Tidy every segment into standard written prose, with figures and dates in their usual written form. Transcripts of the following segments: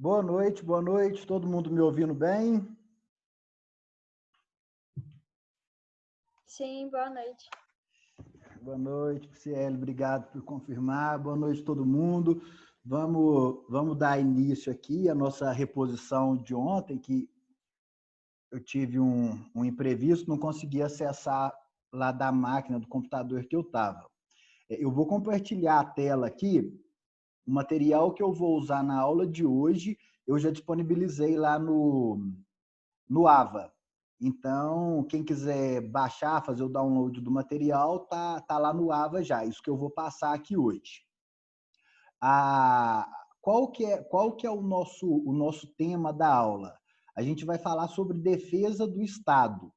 Boa noite, todo mundo me ouvindo bem? Sim, boa noite. Boa noite, Cielo, obrigado por confirmar. Boa noite, todo mundo. Vamos dar início aqui à nossa reposição de ontem, que eu tive um imprevisto, não consegui acessar lá da máquina, do computador que eu estava. Eu vou compartilhar a tela aqui, o material que eu vou usar na aula de hoje, eu já disponibilizei lá no AVA. Então, quem quiser baixar, fazer o download do material, tá lá no AVA já, isso que eu vou passar aqui hoje. Qual que é o nosso tema da aula? A gente vai falar sobre defesa do Estado.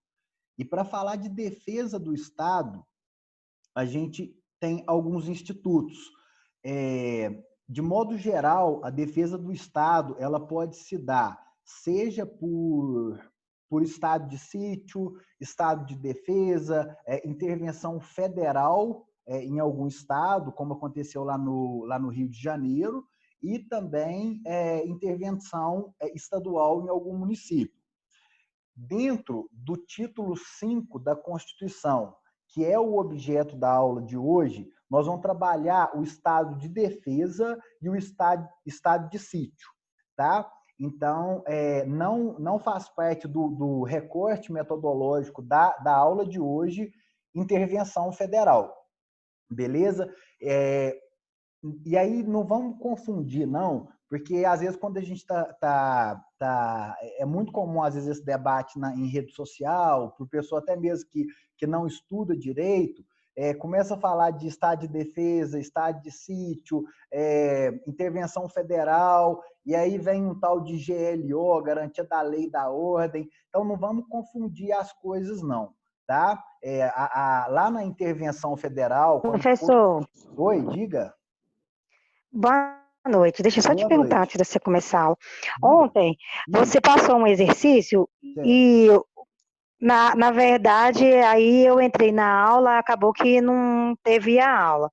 E para falar de defesa do Estado, a gente tem alguns institutos. De modo geral, a defesa do Estado ela pode se dar seja por estado de sítio, estado de defesa, intervenção federal em algum estado, como aconteceu lá no Rio de Janeiro, e também intervenção estadual em algum município. Dentro do título 5 da Constituição, que é o objeto da aula de hoje, nós vamos trabalhar o estado de defesa e o estado de sítio, tá? Então, não faz parte do recorte metodológico da aula de hoje intervenção federal, beleza? E aí não vamos confundir, não, porque às vezes quando a gente é muito comum às vezes esse debate em rede social, por pessoa até mesmo que não estuda direito, começa a falar de estado de defesa, estado de sítio, intervenção federal, e aí vem um tal de GLO, garantia da lei e da ordem. Então não vamos confundir as coisas, não, tá? Lá na intervenção federal, quando for... Professor, Oi, diga. boa noite. Deixa eu só te Boa perguntar noite. antes de você começar a aula. Diga. Ontem, você passou um exercício Certo. e, na verdade, aí eu entrei na aula, acabou que não teve a aula.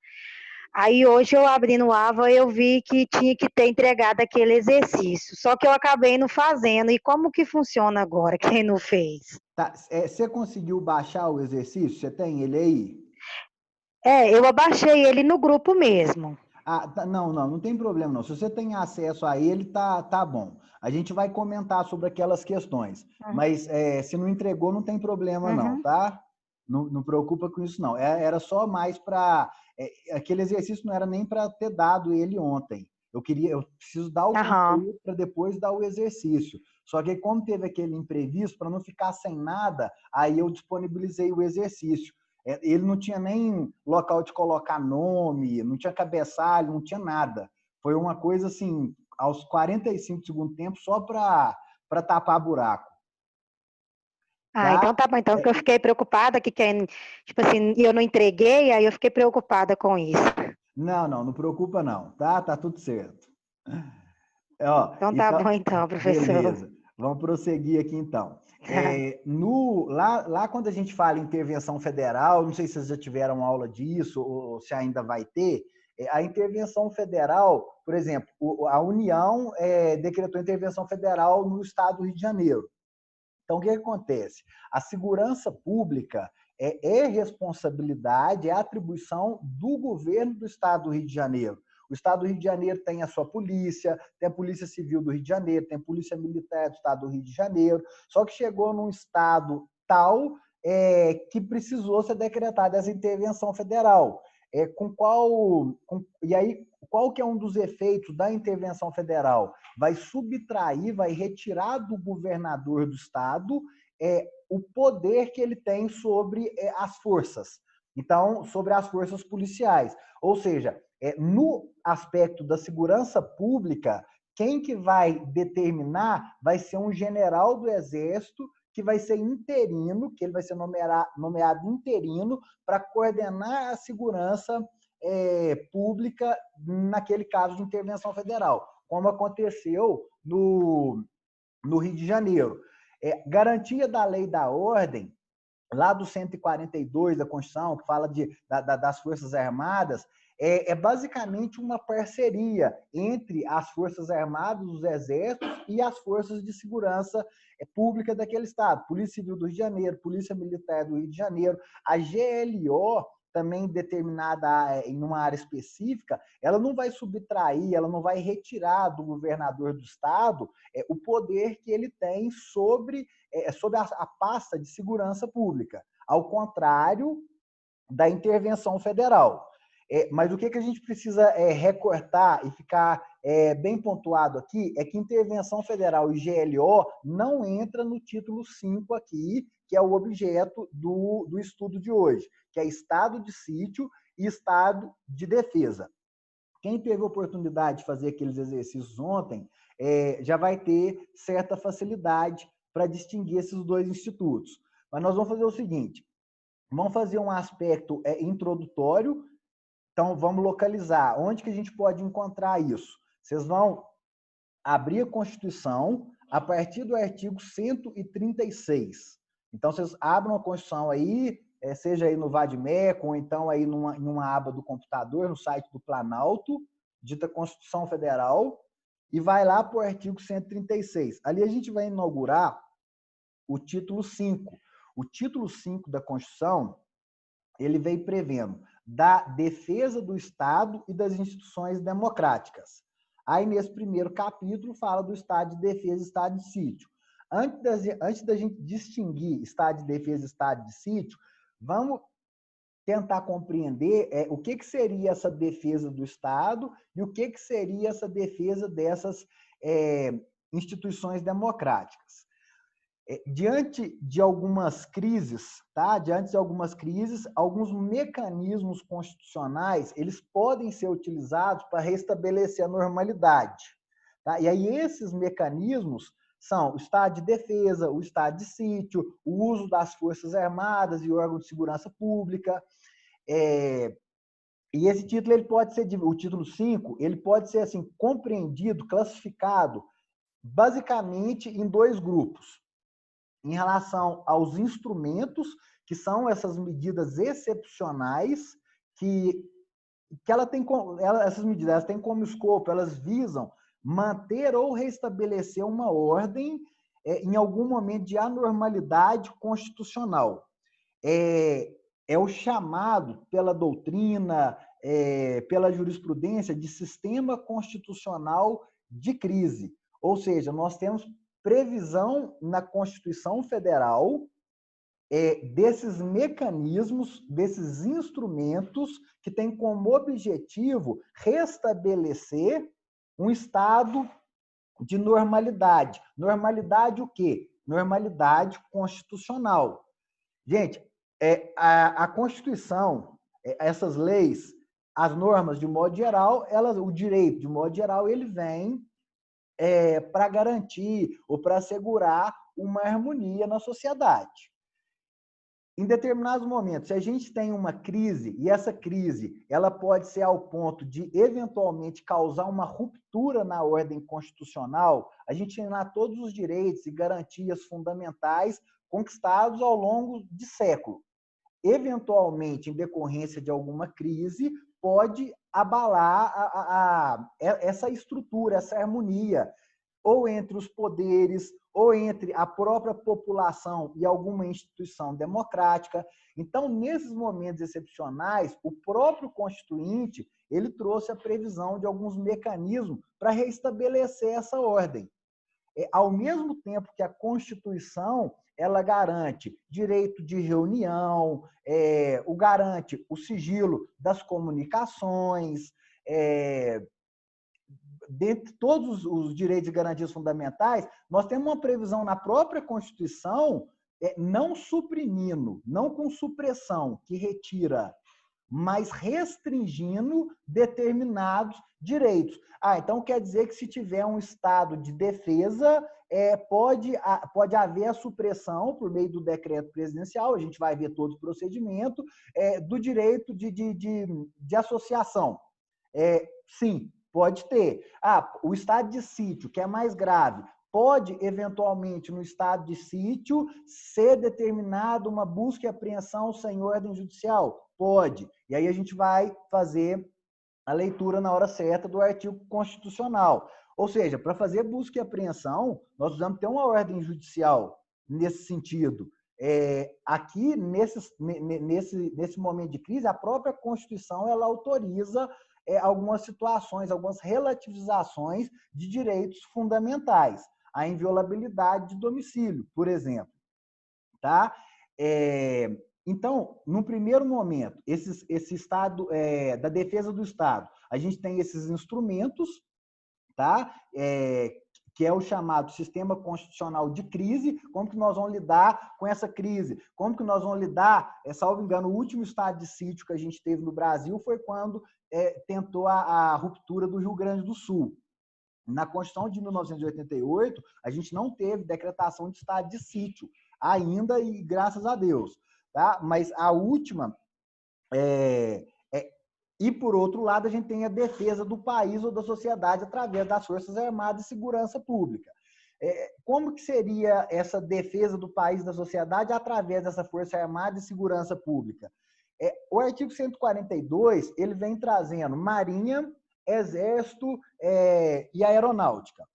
Aí hoje eu abri no AVA e eu vi que tinha que ter entregado aquele exercício. Só que eu acabei não fazendo. E como que funciona agora, quem não fez? Tá, você conseguiu baixar o exercício? Você tem ele aí? Eu abaixei ele no grupo mesmo. Não tem problema não. Se você tem acesso a ele, tá bom. A gente vai comentar sobre aquelas questões. Mas se não entregou, não tem problema não, tá? Não preocupa com isso não. Era só mais para... aquele exercício não era nem para ter dado ele ontem. Eu preciso dar o conteúdo para depois dar o exercício. Só que como teve aquele imprevisto, para não ficar sem nada, aí eu disponibilizei o exercício. Ele não tinha nem local de colocar nome, não tinha cabeçalho, não tinha nada. Foi uma coisa assim, aos 45 do segundo tempo, só para tapar buraco. Tá? Então tá bom. Então que eu fiquei preocupada que tipo assim, eu não entreguei, aí eu fiquei preocupada com isso. Não preocupa não, tá? Tá tudo certo. Então tá bom então, professor. Beleza. Vamos prosseguir aqui então. Lá quando a gente fala em intervenção federal, não sei se vocês já tiveram aula disso ou se ainda vai ter, a intervenção federal, por exemplo, a União decretou intervenção federal no estado do Rio de Janeiro. Então, o que acontece? A segurança pública é responsabilidade, é atribuição do governo do estado do Rio de Janeiro. O estado do Rio de Janeiro tem a sua polícia, tem a Polícia Civil do Rio de Janeiro, tem a Polícia Militar do estado do Rio de Janeiro, só que chegou num estado tal que precisou ser decretada essa intervenção federal. E aí, qual que é um dos efeitos da intervenção federal? Vai subtrair, vai retirar do governador do estado o poder que ele tem sobre as forças. Então, sobre as forças policiais. Ou seja, no aspecto da segurança pública, quem que vai determinar vai ser um general do Exército que vai ser interino, que ele vai ser nomeado interino para coordenar a segurança pública naquele caso de intervenção federal, como aconteceu no Rio de Janeiro. Garantia da lei e da ordem, lá do 142 da Constituição, que fala das Forças Armadas, é basicamente uma parceria entre as Forças Armadas, os Exércitos e as Forças de Segurança Pública daquele estado. Polícia Civil do Rio de Janeiro, Polícia Militar do Rio de Janeiro, a GLO, também determinada em uma área específica, ela não vai subtrair, ela não vai retirar do governador do estado o poder que ele tem sobre a pasta de segurança pública, ao contrário da intervenção federal. Mas o que a gente precisa recortar e ficar bem pontuado aqui é que intervenção federal e GLO não entra no título 5 aqui, que é o objeto do estudo de hoje, que é estado de sítio e estado de defesa. Quem teve a oportunidade de fazer aqueles exercícios ontem já vai ter certa facilidade para distinguir esses dois institutos. Mas nós vamos fazer o seguinte, vamos fazer um aspecto introdutório. Então, vamos localizar. Onde que a gente pode encontrar isso? Vocês vão abrir a Constituição a partir do artigo 136. Então, vocês abram a Constituição aí, seja aí no Vadmec, ou então aí numa aba do computador, no site do Planalto, dita Constituição Federal, e vai lá para o artigo 136. Ali a gente vai inaugurar o título 5. O título 5 da Constituição, ele vem prevendo da defesa do Estado e das instituições democráticas. Aí, nesse primeiro capítulo, fala do estado de defesa e estado de sítio. Antes da gente distinguir estado de defesa e estado de sítio, vamos tentar compreender o que seria essa defesa do Estado e o que seria essa defesa dessas instituições democráticas. Diante de algumas crises, tá? Diante de algumas crises, alguns mecanismos constitucionais, eles podem ser utilizados para restabelecer a normalidade, tá? E aí esses mecanismos são o estado de defesa, o estado de sítio, o uso das Forças Armadas e órgãos de segurança pública. E esse título, ele pode ser, o título 5, ele pode ser assim compreendido, classificado, basicamente em dois grupos. Em relação aos instrumentos, que são essas medidas excepcionais, que essas medidas elas têm como escopo, elas visam manter ou restabelecer uma ordem em algum momento de anormalidade constitucional. É o chamado pela doutrina, pela jurisprudência, de sistema constitucional de crise. Ou seja, nós temos previsão na Constituição Federal desses mecanismos, desses instrumentos que têm como objetivo restabelecer um estado de normalidade. Normalidade o quê? Normalidade constitucional. Gente, a Constituição, essas leis, as normas, de modo geral, o direito, de modo geral, ele vem para garantir ou para assegurar uma harmonia na sociedade. Em determinados momentos, se a gente tem uma crise, e essa crise ela pode ser ao ponto de, eventualmente, causar uma ruptura na ordem constitucional, a gente tem lá todos os direitos e garantias fundamentais conquistados ao longo de séculos. Eventualmente, em decorrência de alguma crise, pode abalar essa estrutura, essa harmonia, ou entre os poderes, ou entre a própria população e alguma instituição democrática. Então, nesses momentos excepcionais, o próprio Constituinte, ele trouxe a previsão de alguns mecanismos para restabelecer essa ordem. Ao mesmo tempo que a Constituição, ela garante direito de reunião, garante o sigilo das comunicações, dentre todos os direitos e garantias fundamentais, nós temos uma previsão na própria Constituição, não suprimindo, não com supressão, que retira, mas restringindo determinados direitos. Então quer dizer que se tiver um estado de defesa, pode haver a supressão, por meio do decreto presidencial, a gente vai ver todo o procedimento, do direito de associação. Sim, pode ter. O estado de sítio, que é mais grave, pode, eventualmente, no estado de sítio, ser determinada uma busca e apreensão sem ordem judicial? Pode. E aí a gente vai fazer a leitura na hora certa do artigo constitucional. Ou seja, para fazer busca e apreensão, nós precisamos ter uma ordem judicial nesse sentido. Aqui, nesse momento de crise, a própria Constituição ela autoriza algumas situações, algumas relativizações de direitos fundamentais. A inviolabilidade de domicílio, por exemplo. Tá? Então, no primeiro momento, esse estado da defesa do Estado, a gente tem esses instrumentos, tá? Que é o chamado sistema constitucional de crise. Como que nós vamos lidar com essa crise? Como que nós vamos lidar, salvo engano, o último estado de sítio que a gente teve no Brasil foi quando tentou a ruptura do Rio Grande do Sul. Na Constituição de 1988, a gente não teve decretação de estado de sítio ainda, e graças a Deus. Tá? Mas a última... E, por outro lado, a gente tem a defesa do país ou da sociedade através das Forças Armadas e Segurança Pública. Como que seria essa defesa do país e da sociedade através dessa Força Armada e Segurança Pública? O artigo 142, ele vem trazendo Marinha, Exército e Aeronáutica.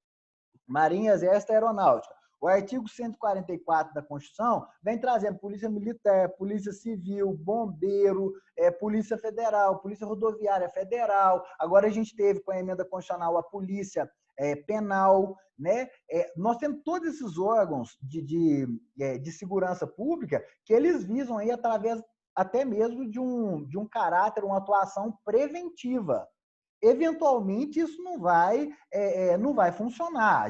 Marinha, Exército e Aeronáutica. O artigo 144 da Constituição vem trazendo Polícia Militar, Polícia Civil, Bombeiro, Polícia Federal, Polícia Rodoviária Federal. Agora a gente teve com a emenda constitucional a Polícia Penal, né? Nós temos todos esses órgãos de segurança pública que eles visam aí através até mesmo de um caráter, uma atuação preventiva. Eventualmente isso não vai funcionar.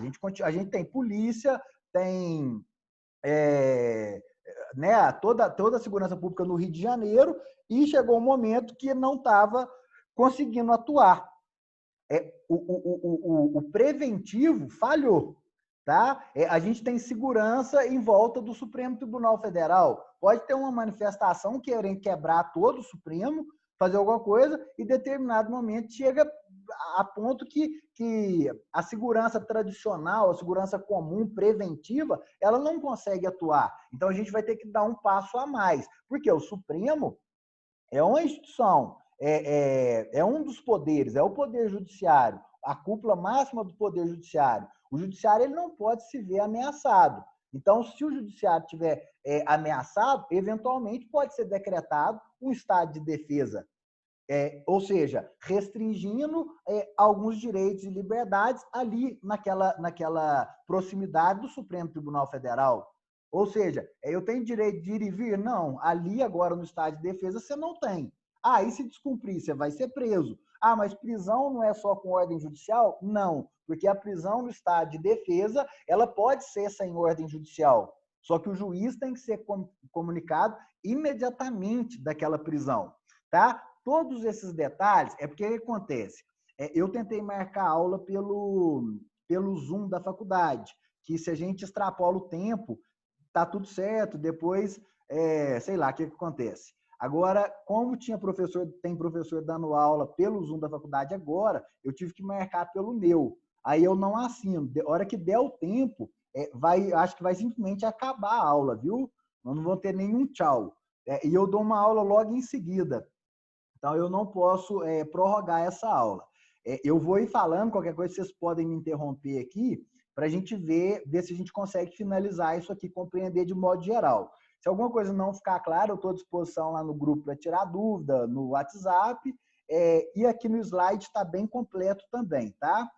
A gente tem polícia, tem né, toda a segurança pública no Rio de Janeiro, e chegou um momento que não estava conseguindo atuar. O preventivo falhou. Tá? A gente tem segurança em volta do Supremo Tribunal Federal. Pode ter uma manifestação querendo quebrar todo o Supremo, fazer alguma coisa, e em determinado momento chega a ponto que a segurança tradicional, a segurança comum, preventiva, ela não consegue atuar. Então, a gente vai ter que dar um passo a mais, porque o Supremo é uma instituição, é um dos poderes, é o Poder Judiciário, a cúpula máxima do Poder Judiciário. O Judiciário ele não pode se ver ameaçado. Então, se o Judiciário estiver ameaçado, eventualmente pode ser decretado um estado de defesa, ou seja, restringindo alguns direitos e liberdades ali naquela proximidade do Supremo Tribunal Federal. Ou seja, eu tenho direito de ir e vir? Não, ali agora no estado de defesa você não tem. E se descumprir, você vai ser preso. Mas prisão não é só com ordem judicial? Não, porque a prisão no estado de defesa, ela pode ser sem ordem judicial. Só que o juiz tem que ser comunicado imediatamente daquela prisão, tá? Todos esses detalhes, porque o que acontece? Eu tentei marcar aula pelo Zoom da faculdade, que se a gente extrapola o tempo, tá tudo certo, depois, sei lá, o que acontece. Agora, como tem professor dando aula pelo Zoom da faculdade agora, eu tive que marcar pelo meu. Aí eu não assino. A hora que der o tempo, acho que vai simplesmente acabar a aula, viu? Nós não vamos ter nenhum tchau. E eu dou uma aula logo em seguida. Então, eu não posso prorrogar essa aula. Eu vou ir falando, qualquer coisa vocês podem me interromper aqui, para a gente ver se a gente consegue finalizar isso aqui, compreender de modo geral. Se alguma coisa não ficar clara, eu estou à disposição lá no grupo para tirar dúvida, no WhatsApp, e aqui no slide está bem completo também, tá?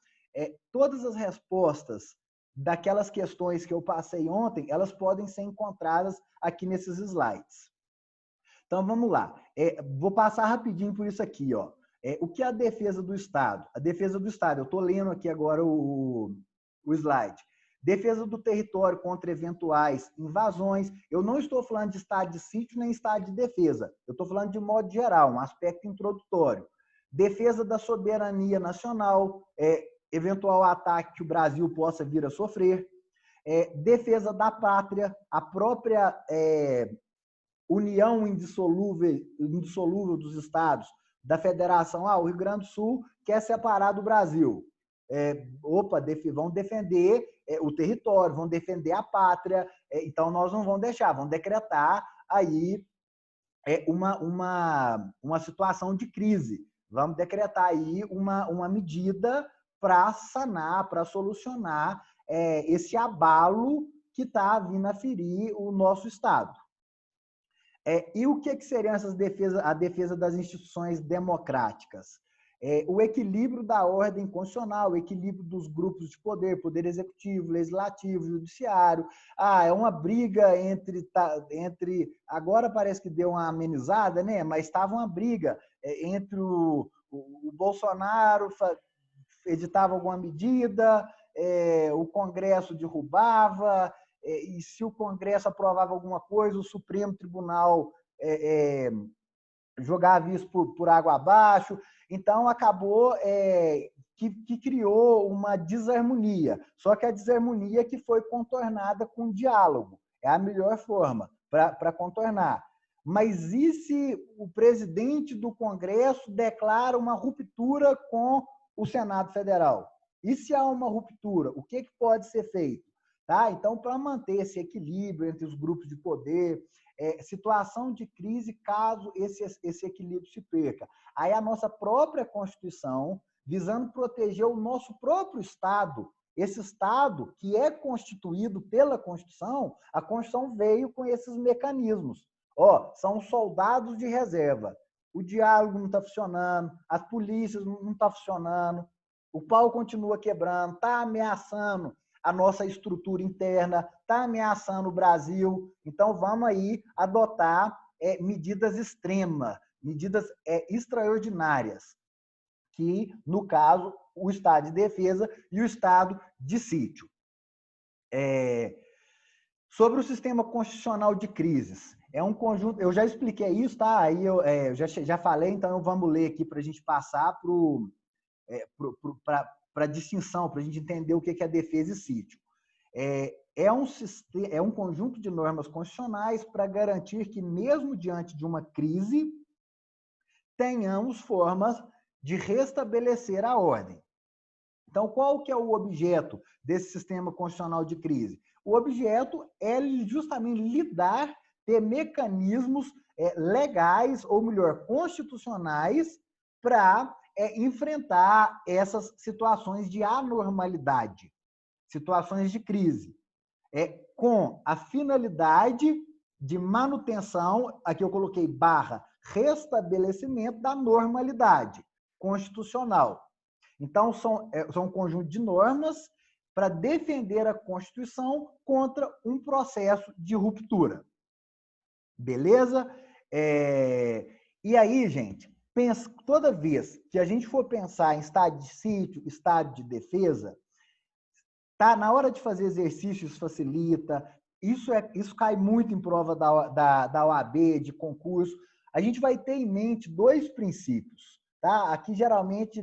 Todas as respostas daquelas questões que eu passei ontem, elas podem ser encontradas aqui nesses slides. Então, vamos lá. Vou passar rapidinho por isso aqui. Ó. O que é a defesa do Estado? A defesa do Estado, eu estou lendo aqui agora o slide. Defesa do território contra eventuais invasões. Eu não estou falando de estado de sítio nem estado de defesa. Eu estou falando de modo geral, um aspecto introdutório. Defesa da soberania nacional, eventual ataque que o Brasil possa vir a sofrer. Defesa da pátria, a própria união indissolúvel dos estados, da federação. O Rio Grande do Sul quer separar do Brasil. Vão defender o território, vão defender a pátria, então nós não vamos deixar, vamos decretar aí uma situação de crise, Vamos decretar aí uma medida para sanar, para solucionar esse abalo que está vindo a ferir o nosso Estado. E o que seriam essas defesas, a defesa das instituições democráticas? O equilíbrio da ordem constitucional, o equilíbrio dos grupos de poder, poder executivo, legislativo, judiciário. É uma briga entre agora parece que deu uma amenizada, né? Mas estava uma briga entre o Bolsonaro editava alguma medida, o Congresso derrubava, e se o Congresso aprovava alguma coisa, o Supremo Tribunal jogava isso por água abaixo. Então, acabou que criou uma desarmonia. Só que a desarmonia que foi contornada com diálogo. É a melhor forma para contornar. Mas e se o presidente do Congresso declara uma ruptura com o Senado Federal? E se há uma ruptura, o que pode ser feito? Tá? Então, para manter esse equilíbrio entre os grupos de poder, situação de crise caso esse equilíbrio se perca. Aí a nossa própria Constituição, visando proteger o nosso próprio Estado, esse Estado que é constituído pela Constituição, a Constituição veio com esses mecanismos. São soldados de reserva. O diálogo não está funcionando, as polícias não estão funcionando, o pau continua quebrando, está ameaçando a nossa estrutura interna, está ameaçando o Brasil. Então, vamos aí adotar medidas extremas, medidas extraordinárias, que, no caso, o estado de defesa e o estado de sítio. Sobre o sistema constitucional de crises, é um conjunto, eu já expliquei isso, tá? Aí eu já falei, então vamos ler aqui para a gente passar para a distinção, para a gente entender o que é defesa e sítio. É um conjunto de normas constitucionais para garantir que, mesmo diante de uma crise, tenhamos formas de restabelecer a ordem. Então, qual que é o objeto desse sistema constitucional de crise? O objeto é justamente ter mecanismos legais, ou melhor, constitucionais, para enfrentar essas situações de anormalidade, situações de crise, com a finalidade de manutenção, aqui eu coloquei / restabelecimento da normalidade constitucional. Então, são um conjunto de normas para defender a Constituição contra um processo de ruptura. Beleza? E aí, gente, toda vez que a gente for pensar em estado de sítio, estado de defesa, tá? Na hora de fazer exercícios facilita, isso cai muito em prova da OAB, de concurso. A gente vai ter em mente 2 princípios. Tá? Aqui, geralmente,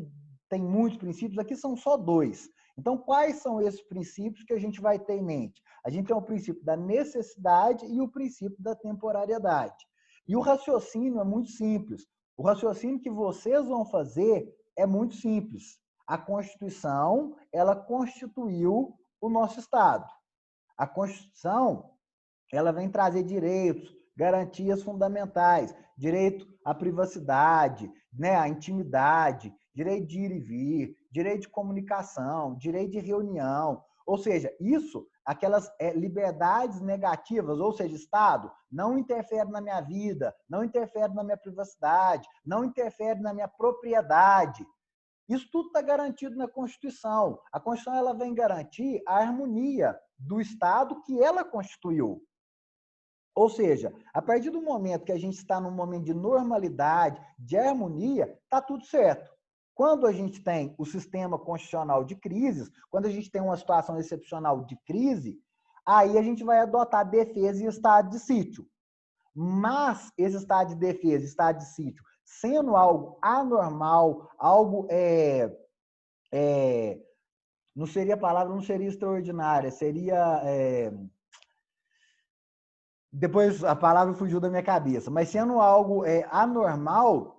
tem muitos princípios, aqui são só 2. Então, quais são esses princípios que a gente vai ter em mente? A gente tem o princípio da necessidade e o princípio da temporariedade. E o raciocínio é muito simples. O raciocínio que vocês vão fazer é muito simples. A Constituição, ela constituiu o nosso Estado. A Constituição, ela vem trazer direitos, garantias fundamentais, direito à privacidade, né, à intimidade, direito de ir e vir, direito de comunicação, direito de reunião. Ou seja, aquelas liberdades negativas, ou seja, Estado, não interfere na minha vida, não interfere na minha privacidade, não interfere na minha propriedade. Isso tudo está garantido na Constituição. A Constituição ela vem garantir a harmonia do Estado que ela constituiu. Ou seja, a partir do momento que a gente está num momento de normalidade, de harmonia, está tudo certo. Quando a gente tem o sistema constitucional de crises, quando a gente tem uma situação excepcional de crise, aí a gente vai adotar defesa e estado de sítio. Mas esse estado de defesa e estado de sítio, sendo algo anormal, algo não seria a palavra, não seria extraordinária, seria depois a palavra fugiu da minha cabeça, mas sendo algo anormal,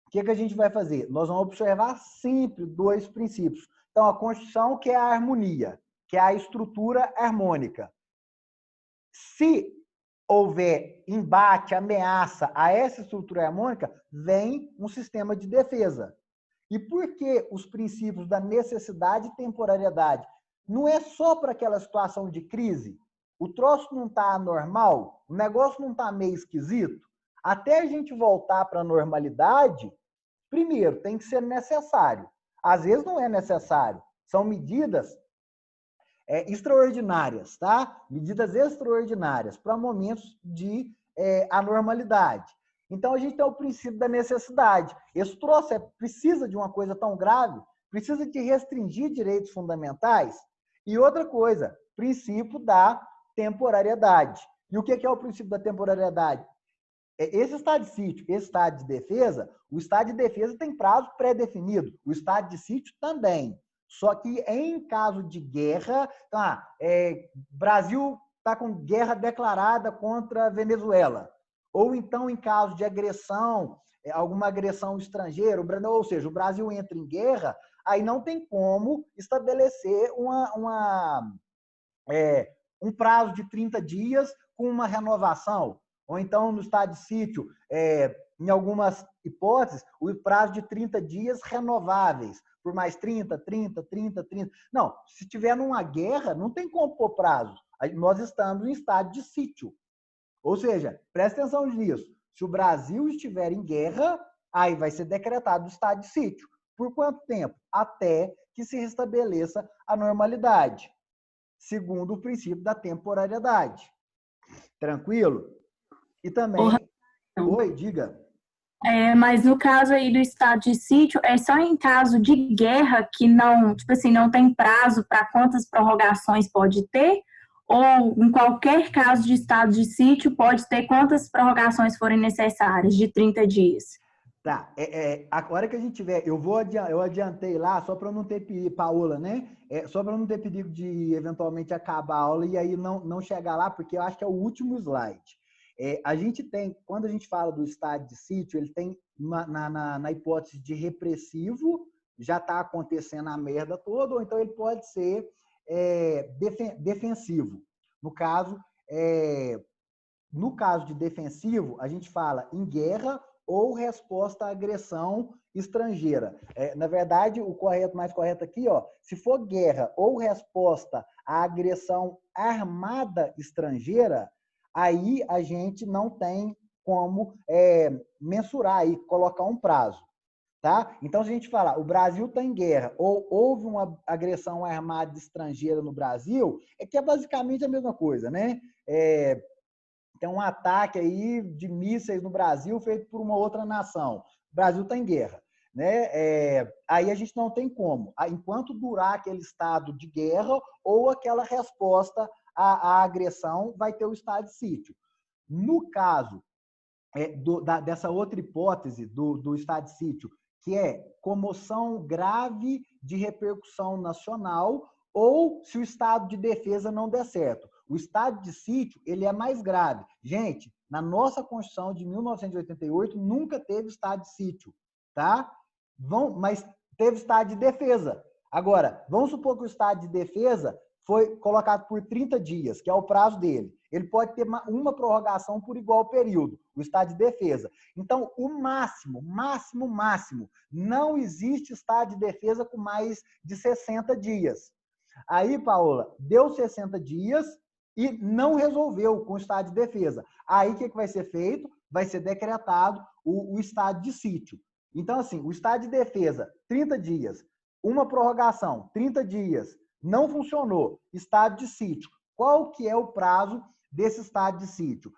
o que a gente vai fazer? Nós vamos observar sempre 2 princípios. Então, a Constituição, que é a harmonia, que é a estrutura harmônica. Se houver embate, ameaça a essa estrutura harmônica, vem um sistema de defesa. E por que os princípios da necessidade e temporariedade? Não é só para aquela situação de crise. O troço não está anormal, o negócio não está meio esquisito. Até a gente voltar para a normalidade, primeiro, tem que ser necessário. Às vezes não é necessário. São medidas extraordinárias, tá? Medidas extraordinárias para momentos de anormalidade. Então, a gente tem o princípio da necessidade. Esse troço precisa de uma coisa tão grave, precisa de restringir direitos fundamentais. E outra coisa, princípio da temporariedade. E o que é o princípio da temporariedade? Esse estado de sítio, esse estado de defesa, o estado de defesa tem prazo pré-definido, o estado de sítio também. Só que em caso de guerra, Brasil está com guerra declarada contra a Venezuela. Ou então, em caso de agressão, alguma agressão estrangeira, ou seja, o Brasil entra em guerra, aí não tem como estabelecer um prazo de 30 dias com uma renovação. Ou então, no estado de sítio, em algumas hipóteses, o prazo de 30 dias renováveis, por mais 30. Não, se tiver numa guerra, não tem como pôr prazo. Nós estamos em estado de sítio. Ou seja, presta atenção nisso. Se o Brasil estiver em guerra, aí vai ser decretado o estado de sítio. Por quanto tempo? Até que se restabeleça a normalidade, segundo o princípio da temporariedade. Tranquilo? E também... Oi, diga. Mas no caso aí do estado de sítio, é só em caso de guerra que não, tipo assim, não tem prazo para quantas prorrogações pode ter? Ou em qualquer caso de estado de sítio pode ter quantas prorrogações forem necessárias, de 30 dias? Tá, agora que a gente tiver, eu adiantei lá, só para não ter perigo, Paola, né? Só para não ter perigo de eventualmente acabar a aula e aí não chegar lá, porque eu acho que é o último slide. A gente tem, quando a gente fala do estado de sítio, ele tem na hipótese de repressivo, já está acontecendo a merda toda, ou então ele pode ser defensivo. No caso de defensivo, a gente fala em guerra ou resposta à agressão estrangeira. Na verdade, o mais correto aqui, se for guerra ou resposta à agressão armada estrangeira, aí a gente não tem como mensurar e colocar um prazo. Tá? Então, se a gente falar, o Brasil está em guerra ou houve uma agressão armada estrangeira no Brasil, que é basicamente a mesma coisa, né? Tem um ataque aí de mísseis no Brasil feito por uma outra nação. O Brasil está em guerra. Né? Aí a gente não tem como. Enquanto durar aquele estado de guerra ou aquela resposta à agressão, vai ter o estado de sítio. No caso dessa outra hipótese do estado de sítio, que é comoção grave de repercussão nacional ou se o estado de defesa não der certo. O estado de sítio, ele é mais grave. Gente, na nossa Constituição de 1988, nunca teve estado de sítio, tá? Mas teve estado de defesa. Agora, vamos supor que o estado de defesa foi colocado por 30 dias, que é o prazo dele. Ele pode ter uma prorrogação por igual período, o estado de defesa. Então, o máximo, não existe estado de defesa com mais de 60 dias. Aí, Paola, deu 60 dias e não resolveu com o estado de defesa. Aí, o que vai ser feito? Vai ser decretado o estado de sítio. Então, assim, o estado de defesa, 30 dias. Uma prorrogação, 30 dias. Não funcionou. Estado de sítio. Qual que é o prazo desse estado de sítio?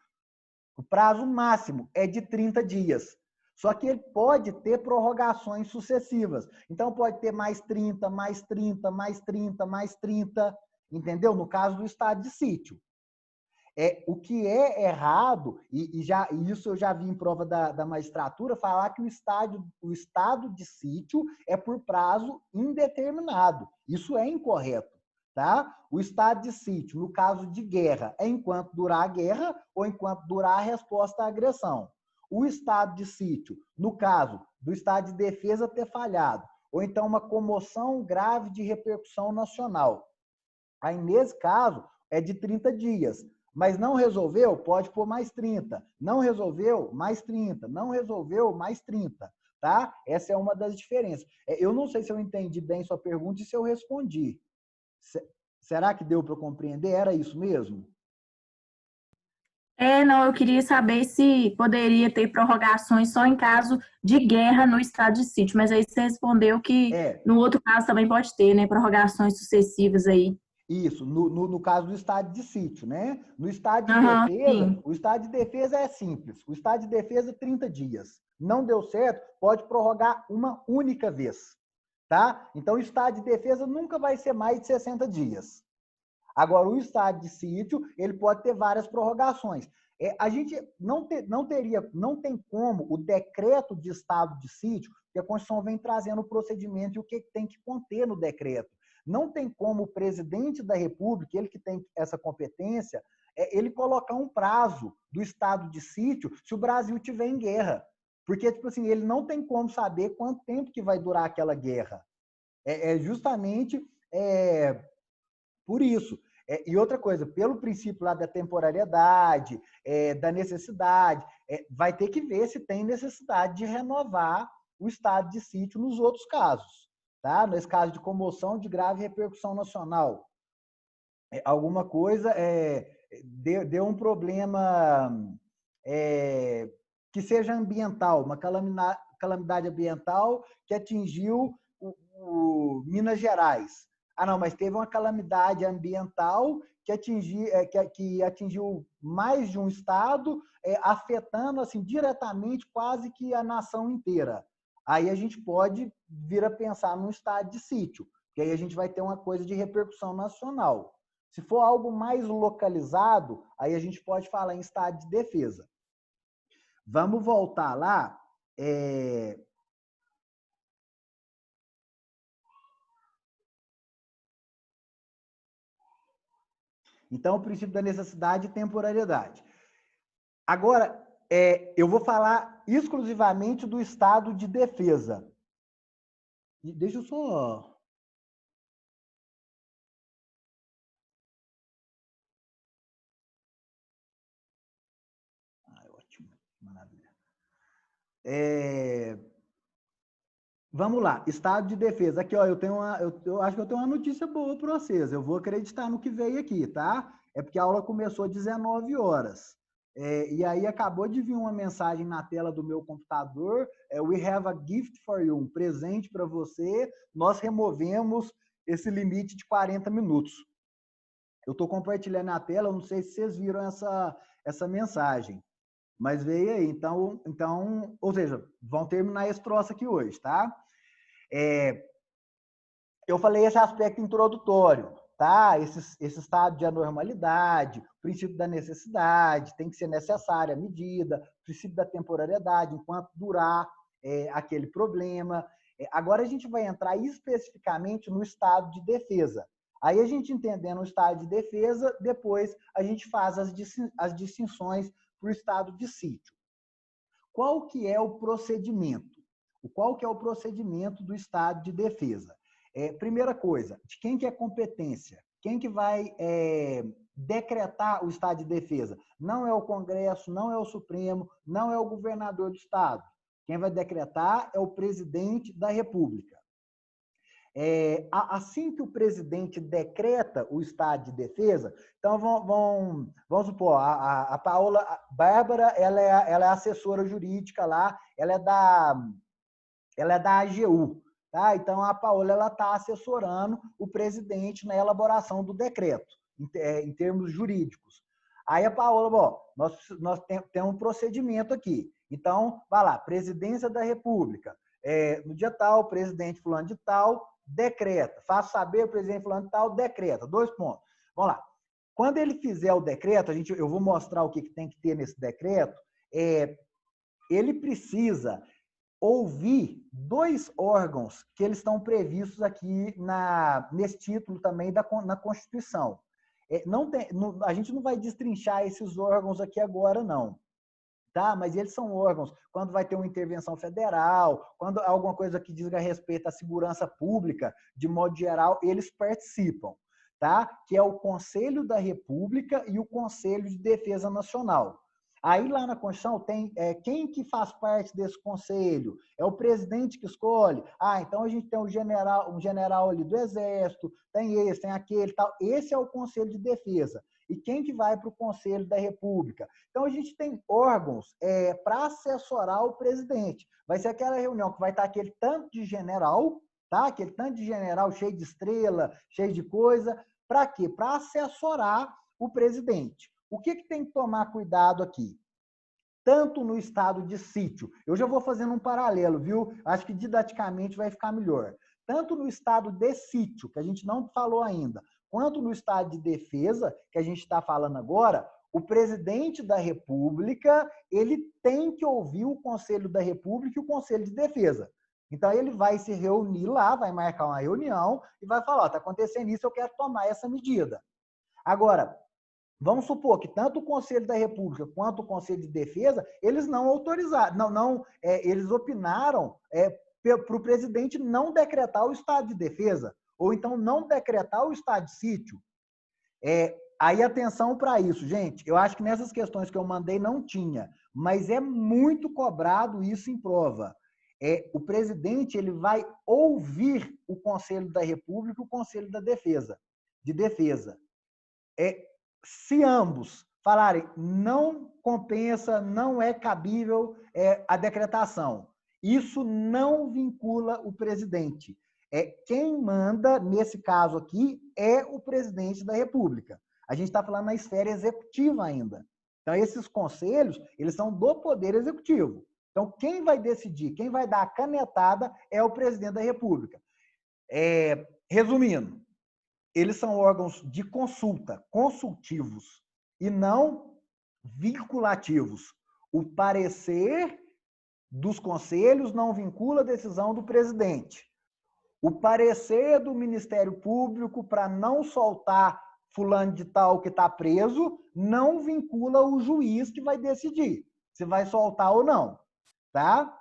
O prazo máximo é de 30 dias. Só que ele pode ter prorrogações sucessivas. Então, pode ter mais 30, mais 30, mais 30, mais 30, entendeu? No caso do estado de sítio. O que é errado, e isso eu já vi em prova da magistratura, falar que o estado de sítio é por prazo indeterminado. Isso é incorreto. Tá? O estado de sítio, no caso de guerra, é enquanto durar a guerra ou enquanto durar a resposta à agressão. O estado de sítio, no caso do estado de defesa ter falhado, ou então uma comoção grave de repercussão nacional. Aí, nesse caso, é de 30 dias. Mas não resolveu, pode pôr mais 30. Não resolveu, mais 30. Não resolveu, mais 30. Tá? Essa é uma das diferenças. Eu não sei se eu entendi bem sua pergunta e se eu respondi. Será que deu para compreender? Era isso mesmo? Não, eu queria saber se poderia ter prorrogações só em caso de guerra no estado de sítio, mas aí você respondeu que no outro caso também pode ter, né, prorrogações sucessivas aí. Isso, no caso do estado de sítio, né? No estado de defesa, Sim. o estado de defesa é simples. O estado de defesa, 30 dias. Não deu certo, pode prorrogar uma única vez, tá? Então, o estado de defesa nunca vai ser mais de 60 dias. Agora, o estado de sítio, ele pode ter várias prorrogações. A gente não tem como o decreto de estado de sítio, que a Constituição vem trazendo o procedimento e o que tem que conter no decreto. Não tem como o presidente da República, ele que tem essa competência, ele colocar um prazo do estado de sítio se o Brasil estiver em guerra. Porque, tipo assim, ele não tem como saber quanto tempo que vai durar aquela guerra. Justamente por isso. E outra coisa, pelo princípio lá da temporariedade, da necessidade, vai ter que ver se tem necessidade de renovar o estado de sítio nos outros casos. Tá? Nesse caso de comoção de grave repercussão nacional. Alguma coisa deu um problema que seja ambiental, uma calamidade ambiental que atingiu Minas Gerais. Ah, não, mas teve uma calamidade ambiental que atingiu mais de um estado, afetando assim, diretamente quase que a nação inteira. Aí a gente pode vir a pensar num estado de sítio, que aí a gente vai ter uma coisa de repercussão nacional. Se for algo mais localizado, aí a gente pode falar em estado de defesa. Vamos voltar lá. Então, o princípio da necessidade e temporariedade. Agora, eu vou falar exclusivamente do estado de defesa. Deixa eu só... Ótimo, maravilha. Vamos lá, estado de defesa. Aqui, ó, eu acho que eu tenho uma notícia boa para vocês. Eu vou acreditar no que veio aqui, tá? É porque a aula começou às 19 horas. E aí acabou de vir uma mensagem na tela do meu computador. We have a gift for you, um presente para você. Nós removemos esse limite de 40 minutos. Eu estou compartilhando na tela, eu não sei se vocês viram essa mensagem. Mas veio aí, então, ou seja, vão terminar esse troço aqui hoje, tá? Eu falei esse aspecto introdutório, tá? Esse estado de anormalidade, o princípio da necessidade, tem que ser necessária a medida, o princípio da temporariedade, enquanto durar aquele problema. Agora a gente vai entrar especificamente no estado de defesa. Aí a gente entendendo o estado de defesa, depois a gente faz as distinções para o estado de sítio. Qual que é o procedimento? Qual que é o procedimento do estado de defesa? Primeira coisa, de quem que é competência? Quem que vai decretar o estado de defesa? Não é o Congresso, não é o Supremo, não é o governador do estado. Quem vai decretar é o presidente da República. Assim que o presidente decreta o estado de defesa, então vamos supor, a Paula Bárbara, ela é assessora jurídica lá, ela é da AGU, tá? Então a Paola ela está assessorando o presidente na elaboração do decreto, em termos jurídicos. Aí a Paola, nós temos um procedimento aqui. Então, vai lá, presidência da República, no dia tal, o presidente fulano de tal decreta, faço saber o presidente fulano de tal decreta, 2 pontos. Vamos lá. Quando ele fizer o decreto, eu vou mostrar o que tem que ter nesse decreto, ele precisa ouvir 2 órgãos que eles estão previstos aqui nesse título também na Constituição. A gente não vai destrinchar esses órgãos aqui agora, não. Tá? Mas eles são órgãos, quando vai ter uma intervenção federal, quando alguma coisa que diz a respeito à segurança pública, de modo geral, eles participam. tá? Que é o Conselho da República e o Conselho de Defesa Nacional. Aí lá na Constituição tem quem que faz parte desse conselho? É o presidente que escolhe? Ah, então a gente tem um general ali do Exército, tem esse, tem aquele, tal. Esse é o Conselho de Defesa. E quem que vai para o Conselho da República? Então a gente tem órgãos para assessorar o presidente. Vai ser aquela reunião que vai estar aquele tanto de general, tá? Aquele tanto de general cheio de estrela, cheio de coisa. Para quê? Para assessorar o presidente. O que tem que tomar cuidado aqui? Tanto no estado de sítio, eu já vou fazendo um paralelo, viu? Acho que didaticamente vai ficar melhor. Tanto no estado de sítio, que a gente não falou ainda, quanto no estado de defesa, que a gente está falando agora, o presidente da República, ele tem que ouvir o Conselho da República e o Conselho de Defesa. Então, ele vai se reunir lá, vai marcar uma reunião e vai falar, está acontecendo isso, eu quero tomar essa medida. Agora, vamos supor que tanto o Conselho da República quanto o Conselho de Defesa, eles não autorizaram, eles opinaram para o presidente não decretar o estado de defesa, ou então não decretar o estado de sítio. Aí, atenção para isso, gente. Eu acho que nessas questões que eu mandei não tinha, mas é muito cobrado isso em prova. O presidente ele vai ouvir o Conselho da República e o Conselho de Defesa. Se ambos falarem não compensa, não é cabível a decretação, isso não vincula o presidente. Quem manda, nesse caso aqui, é o presidente da República. A gente está falando na esfera executiva ainda. Então, esses conselhos, eles são do Poder Executivo. Então, quem vai decidir, quem vai dar a canetada é o presidente da República. Resumindo, eles são órgãos de consulta, consultivos, e não vinculativos. O parecer dos conselhos não vincula a decisão do presidente. O parecer do Ministério Público para não soltar fulano de tal que está preso não vincula o juiz que vai decidir se vai soltar ou não, tá?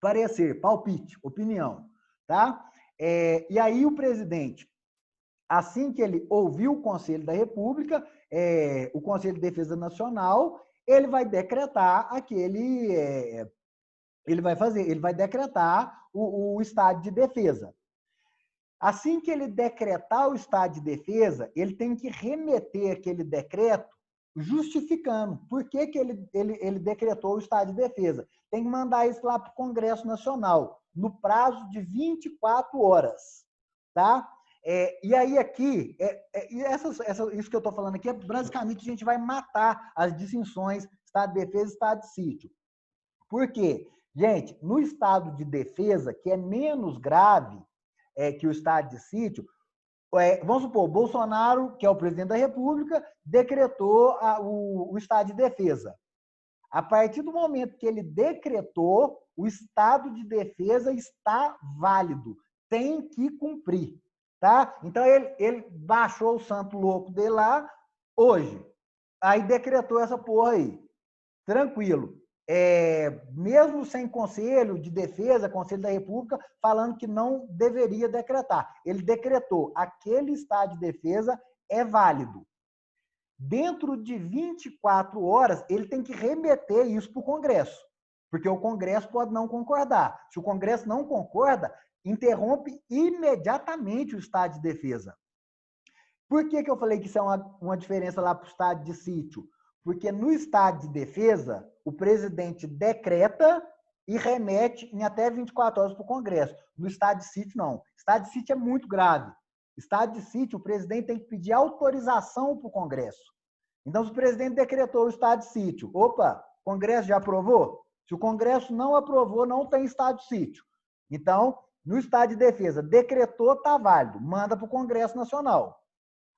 Parecer, palpite, opinião, tá? E aí o presidente, assim que ele ouviu o Conselho da República, o Conselho de Defesa Nacional, ele vai decretar ele vai decretar o estado de defesa. Assim que ele decretar o estado de defesa, ele tem que remeter aquele decreto justificando por que ele decretou o estado de defesa. Tem que mandar isso lá para o Congresso Nacional, no prazo de 24 horas, tá? E aí aqui, isso que eu estou falando aqui, basicamente a gente vai matar as distinções estado de defesa e estado de sítio. Por quê? Gente, no estado de defesa, que é menos grave que o estado de sítio, vamos supor, Bolsonaro, que é o presidente da República, decretou o estado de defesa. A partir do momento que ele decretou, o estado de defesa está válido, tem que cumprir. Tá? Então, ele baixou o santo louco dele lá hoje. Aí decretou essa porra aí. Tranquilo. Mesmo sem Conselho de Defesa, Conselho da República, falando que não deveria decretar. Ele decretou. Aquele estado de defesa é válido. Dentro de 24 horas, ele tem que remeter isso para o Congresso. Porque o Congresso pode não concordar. Se o Congresso não concorda, interrompe imediatamente o estado de defesa. Por que eu falei que isso é uma diferença lá para o estado de sítio? Porque no estado de defesa, o presidente decreta e remete em até 24 horas para o Congresso. No estado de sítio, não. Estado de sítio é muito grave. Estado de sítio, o presidente tem que pedir autorização para o Congresso. Então, se o presidente decretou o estado de sítio, opa, o Congresso já aprovou? Se o Congresso não aprovou, não tem estado de sítio. Então, no estado de defesa, decretou, está válido, manda para o Congresso Nacional.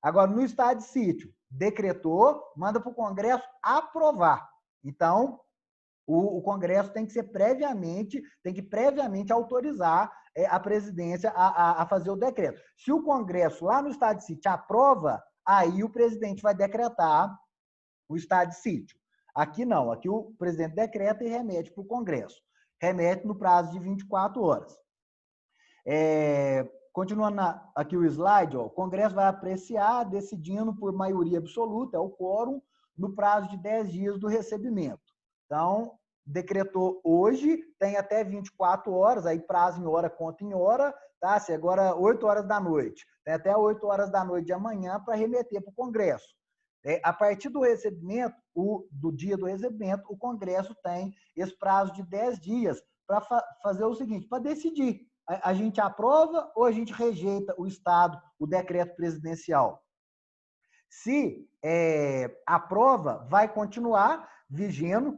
Agora, no estado de sítio, decretou, manda para o Congresso aprovar. Então, o Congresso tem que previamente autorizar a presidência a fazer o decreto. Se o Congresso, lá no estado de sítio, aprova, aí o presidente vai decretar o estado de sítio. Aqui não, aqui o presidente decreta e remete para o Congresso. Remete no prazo de 24 horas. continuando aqui o slide, ó, o Congresso vai apreciar, decidindo por maioria absoluta, é o quórum, no prazo de 10 dias do recebimento. Então, decretou hoje, tem até 24 horas, aí prazo em hora, conta em hora, tá? Se agora 8 horas da noite, tem até 8 horas da noite de amanhã para remeter para o Congresso. A partir do recebimento, do dia do recebimento, o Congresso tem esse prazo de 10 dias para fazer o seguinte, para decidir. A gente aprova ou a gente rejeita o Estado, o decreto presidencial. Se aprova, vai continuar vigendo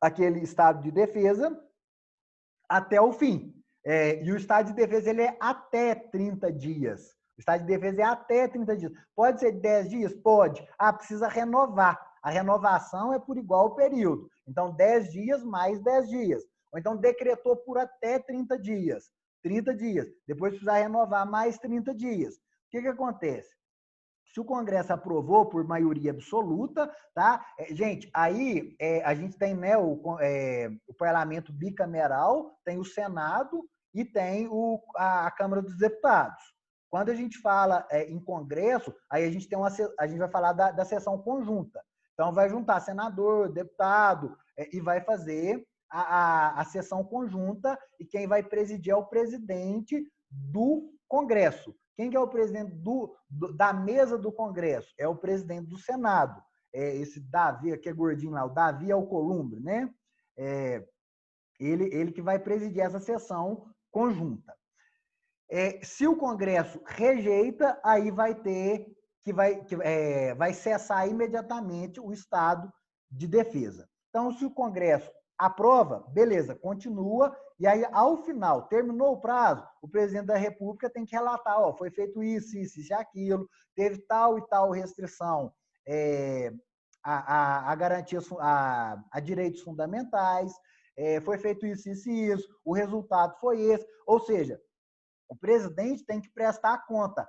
aquele estado de defesa até o fim. E o estado de defesa ele é até 30 dias. O estado de defesa é até 30 dias. Pode ser 10 dias? Pode. Precisa renovar. A renovação é por igual período. Então, 10 dias mais 10 dias. Ou então, decretou por até 30 dias. 30 dias. Depois precisa renovar mais 30 dias. O que acontece? Se o Congresso aprovou por maioria absoluta, tá? Gente, aí a gente tem, né, o parlamento bicameral, tem o Senado e tem a Câmara dos Deputados. Quando a gente fala em Congresso, aí a gente vai falar da sessão conjunta. Então, vai juntar senador, deputado, e vai fazer a sessão conjunta, e quem vai presidir é o presidente do Congresso. Quem que é o presidente da mesa do Congresso? É o presidente do Senado. Esse Davi, que é gordinho lá, o Davi Alcolumbre, né? Ele que vai presidir essa sessão conjunta. Se o Congresso rejeita, aí vai cessar imediatamente o estado de defesa. Então, se o Congresso aprova, beleza, continua, e aí, ao final, terminou o prazo, o presidente da República tem que relatar, foi feito isso e aquilo, teve tal e tal restrição a garantias, a direitos fundamentais, foi feito isso e isso, o resultado foi esse, ou seja, o presidente tem que prestar conta.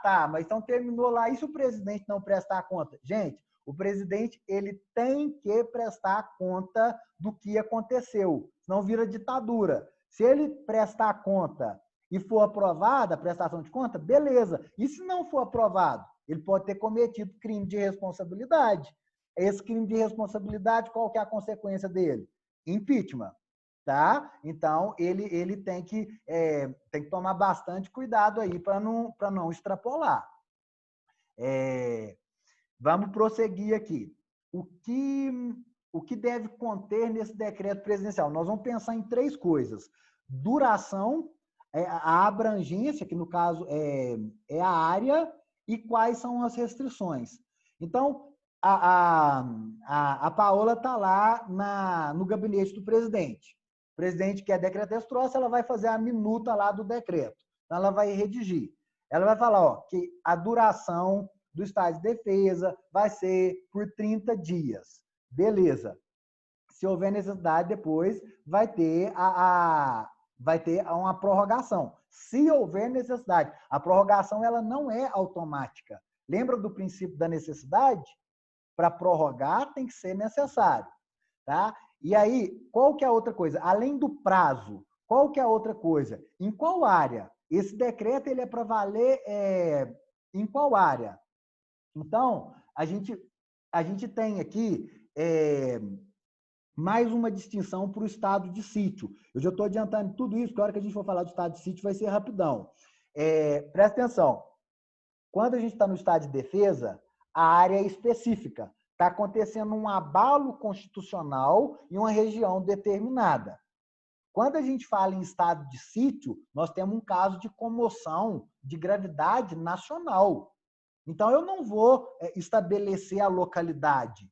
Tá, mas então terminou lá, e se o presidente não prestar conta? Gente, o presidente ele tem que prestar conta do que aconteceu, senão vira ditadura. Se ele prestar conta e for aprovada a prestação de conta, beleza. E se não for aprovado? Ele pode ter cometido crime de responsabilidade. Esse crime de responsabilidade, qual que é a consequência dele? Impeachment. Tá? Então, ele tem que tomar bastante cuidado aí para não extrapolar. Vamos prosseguir aqui. O que deve conter nesse decreto presidencial? Nós vamos pensar em 3 coisas. Duração, a abrangência, que no caso é a área, e quais são as restrições. Então, a Paola está lá no gabinete do presidente. O presidente quer decretar esse troço, ela vai fazer a minuta lá do decreto. Então, ela vai redigir. Ela vai falar que a duração do estado de defesa vai ser por 30 dias. Beleza. Se houver necessidade, depois vai ter uma prorrogação. Se houver necessidade. A prorrogação ela não é automática. Lembra do princípio da necessidade? Para prorrogar, tem que ser necessário. Tá? E aí, qual que é a outra coisa? Além do prazo, qual que é a outra coisa? Em qual área? Esse decreto ele é para valer em qual área? Então, a gente tem aqui mais uma distinção para o estado de sítio. Eu já estou adiantando tudo isso, porque a hora que a gente for falar do estado de sítio vai ser rapidão. Presta atenção. Quando a gente está no estado de defesa, a área é específica. Está acontecendo um abalo constitucional em uma região determinada. Quando a gente fala em estado de sítio, nós temos um caso de comoção de gravidade nacional. Então, eu não vou estabelecer a localidade.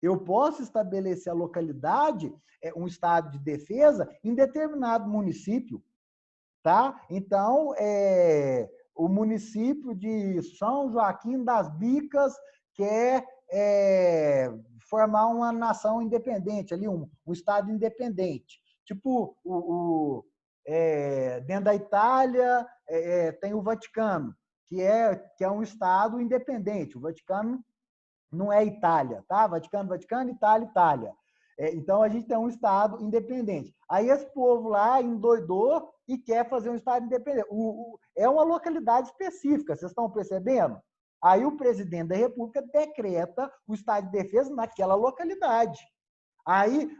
Eu posso estabelecer a localidade, um estado de defesa, em determinado município. Tá? Então, o município de São Joaquim das Bicas quer formar uma nação independente, ali um estado independente. Tipo, dentro da Itália tem o Vaticano, que é um estado independente. O Vaticano não é Itália, tá? Vaticano, Itália, Itália. Então, a gente tem um estado independente. Aí, esse povo lá endoidou e quer fazer um estado independente. É uma localidade específica, vocês estão percebendo? Aí o presidente da República decreta o estado de defesa naquela localidade. Aí,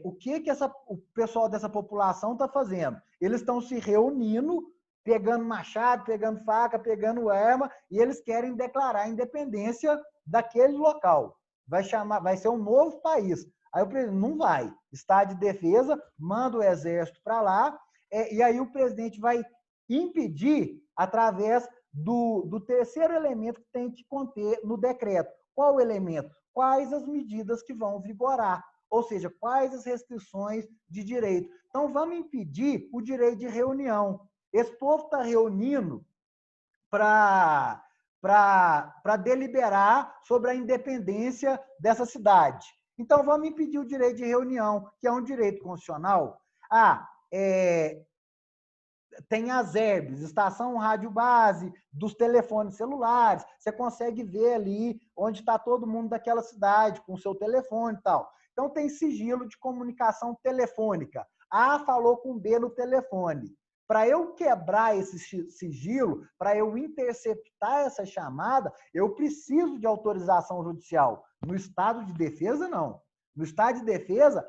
o que o pessoal dessa população está fazendo? Eles estão se reunindo, pegando machado, pegando faca, pegando arma, e eles querem declarar a independência daquele local. Vai ser um novo país. Aí o presidente não vai. Estado de defesa, manda o exército para lá, e aí o presidente vai impedir através do terceiro elemento que tem que conter no decreto. Qual o elemento? Quais as medidas que vão vigorar, ou seja, quais as restrições de direito. Então, vamos impedir o direito de reunião. Esse povo está reunindo para deliberar sobre a independência dessa cidade. Então, vamos impedir o direito de reunião, que é um direito constitucional. Tem as ERBs, estação rádio base, dos telefones celulares, você consegue ver ali onde está todo mundo daquela cidade, com o seu telefone e tal. Então, tem sigilo de comunicação telefônica. A falou com B no telefone. Para eu quebrar esse sigilo, para eu interceptar essa chamada, eu preciso de autorização judicial. No estado de defesa, não. No estado de defesa,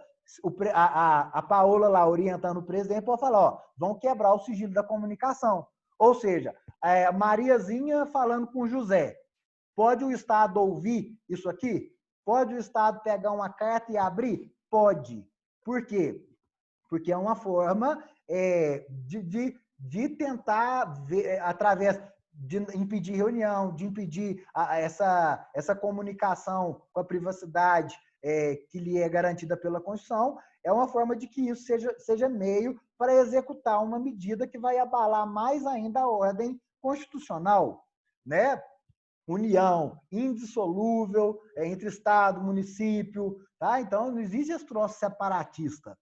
a Paola lá orientando o presidente pode falar, vão quebrar o sigilo da comunicação. Ou seja, Mariazinha falando com José. Pode o Estado ouvir isso aqui? Pode o Estado pegar uma carta e abrir? Pode. Por quê? Porque é uma forma de tentar ver, através de impedir reunião, de impedir essa comunicação com a privacidade que lhe é garantida pela Constituição, é uma forma de que isso seja meio para executar uma medida que vai abalar mais ainda a ordem constitucional, né? União indissolúvel entre Estado, município, tá? Então, não existe esse troço separatista.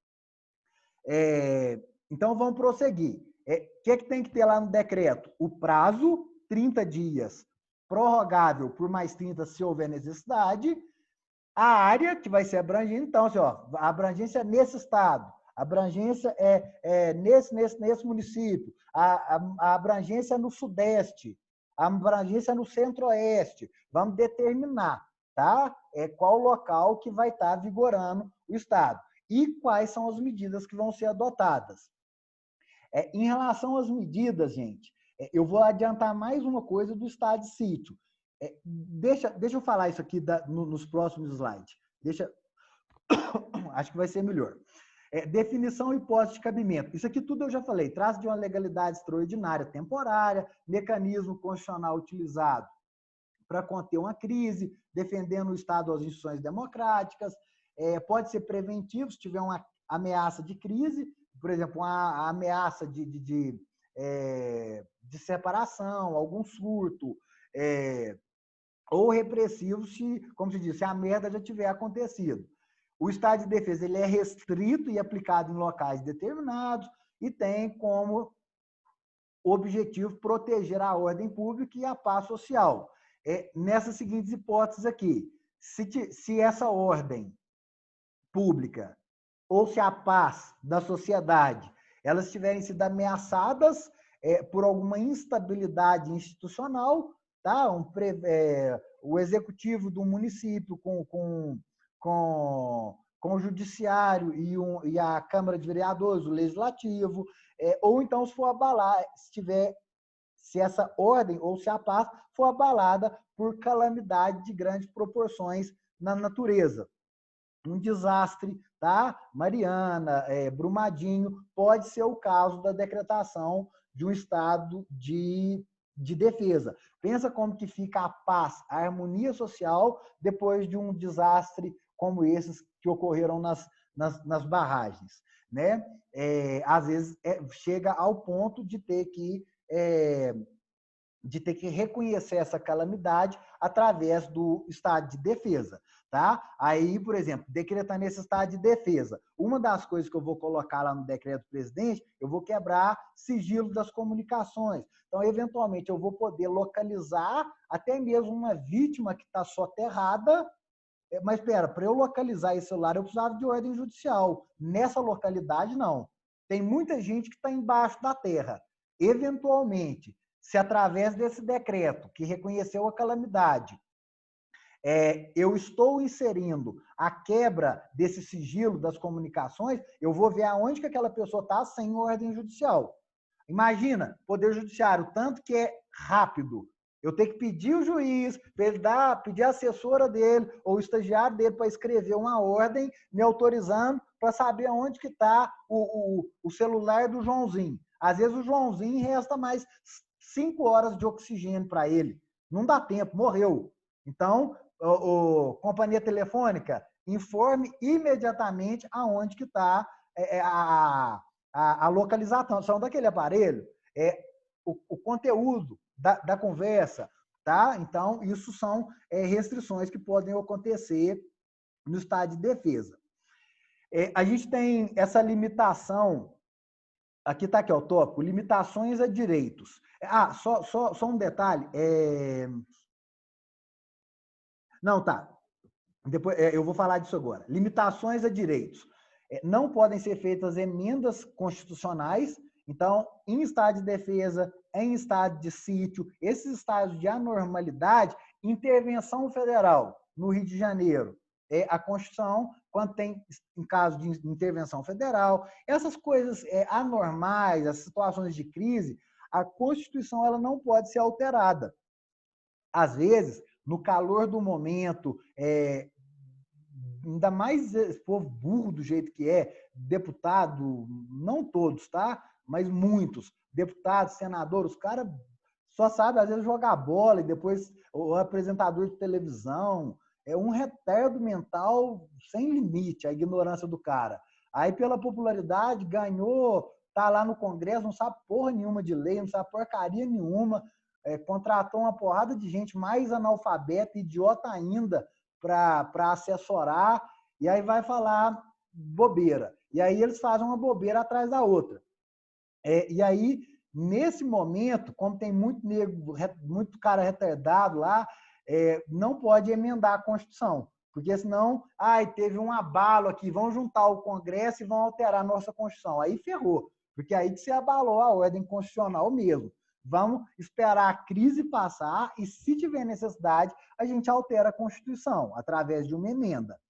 Então, vamos prosseguir. O que tem que ter lá no decreto? O prazo, 30 dias, prorrogável por mais 30 se houver necessidade. A área que vai ser abrangida, então, assim, a abrangência é nesse estado, a abrangência é nesse município, a abrangência é no sudeste, a abrangência é no centro-oeste. Vamos determinar, tá? Qual local que vai estar vigorando o estado. E quais são as medidas que vão ser adotadas. Em relação às medidas, gente, eu vou adiantar mais uma coisa do estado de sítio. Deixa eu falar isso aqui nos próximos slides. Acho que vai ser melhor. Definição e hipótese de cabimento. Isso aqui tudo eu já falei. Traço de uma legalidade extraordinária temporária, mecanismo constitucional utilizado para conter uma crise, defendendo o Estado às instituições democráticas. Pode ser preventivo se tiver uma ameaça de crise, por exemplo, uma ameaça de separação, algum surto, ou repressivo se, como se diz, se a merda já tiver acontecido. O estado de defesa ele é restrito e aplicado em locais determinados e tem como objetivo proteger a ordem pública e a paz social. Nessas seguintes hipóteses aqui, se essa ordem pública ou se a paz da sociedade elas tiverem sido ameaçadas por alguma instabilidade institucional, tá? O executivo do município com o judiciário e a Câmara de Vereadores, o legislativo, ou então se for abalar, se essa ordem ou se a paz for abalada por calamidade de grandes proporções na natureza. Um desastre, tá? Mariana, Brumadinho, pode ser o caso da decretação de um estado de defesa. Pensa como que fica a paz, a harmonia social depois de um desastre como esses que ocorreram nas barragens, né? Às vezes chega ao ponto de ter que reconhecer essa calamidade através do estado de defesa, tá? Aí, por exemplo, decretando esse estado de defesa, uma das coisas que eu vou colocar lá no decreto do presidente, eu vou quebrar sigilo das comunicações. Então, eventualmente, eu vou poder localizar até mesmo uma vítima que está soterrada, mas espera, para eu localizar esse celular, eu precisava de ordem judicial. Nessa localidade, não. tem muita gente que está embaixo da terra. Eventualmente, se através desse decreto que reconheceu a calamidade, eu estou inserindo a quebra desse sigilo das comunicações, eu vou ver aonde que aquela pessoa está sem ordem judicial. Imagina, Poder Judiciário, tanto que é rápido. Eu tenho que pedir o juiz, para ele pedir a assessora dele ou o estagiário dele para escrever uma ordem me autorizando para saber aonde que está o celular do Joãozinho. Às vezes o Joãozinho resta mais 5 horas de oxigênio para ele. Não dá tempo, morreu. Então, companhia telefônica, informe imediatamente aonde que está a localização daquele aparelho, o conteúdo da conversa, tá? Então, isso são restrições que podem acontecer no estado de defesa. A gente tem essa limitação, aqui está aqui o tópico, limitações a direitos. Só um detalhe, não, tá. Depois, eu vou falar disso agora. Limitações a direitos. Não podem ser feitas emendas constitucionais. Então, em estado de defesa, em estado de sítio, esses estados de anormalidade, intervenção federal no Rio de Janeiro, a Constituição, quando tem, em caso de intervenção federal, essas coisas anormais, as situações de crise, a Constituição ela não pode ser alterada. Às vezes, no calor do momento, ainda mais esse povo burro do jeito que deputado, não todos, tá? Mas muitos, deputados, senadores, os caras só sabem, às vezes, jogar bola e depois o apresentador de televisão, é um retardo mental sem limite, a ignorância do cara. Aí, pela popularidade, ganhou, tá lá no Congresso, não sabe porra nenhuma de lei, não sabe porcaria nenhuma, contratou uma porrada de gente mais analfabeta, idiota ainda, para assessorar, e aí vai falar bobeira. E aí eles fazem uma bobeira atrás da outra. E aí, nesse momento, como tem muito negro, muito cara retardado lá, não pode emendar a Constituição, porque senão, teve um abalo aqui, vão juntar o Congresso e vão alterar a nossa Constituição. Aí ferrou, porque aí que se abalou a ordem constitucional mesmo. Vamos esperar a crise passar e, se tiver necessidade, a gente altera a Constituição através de uma emenda.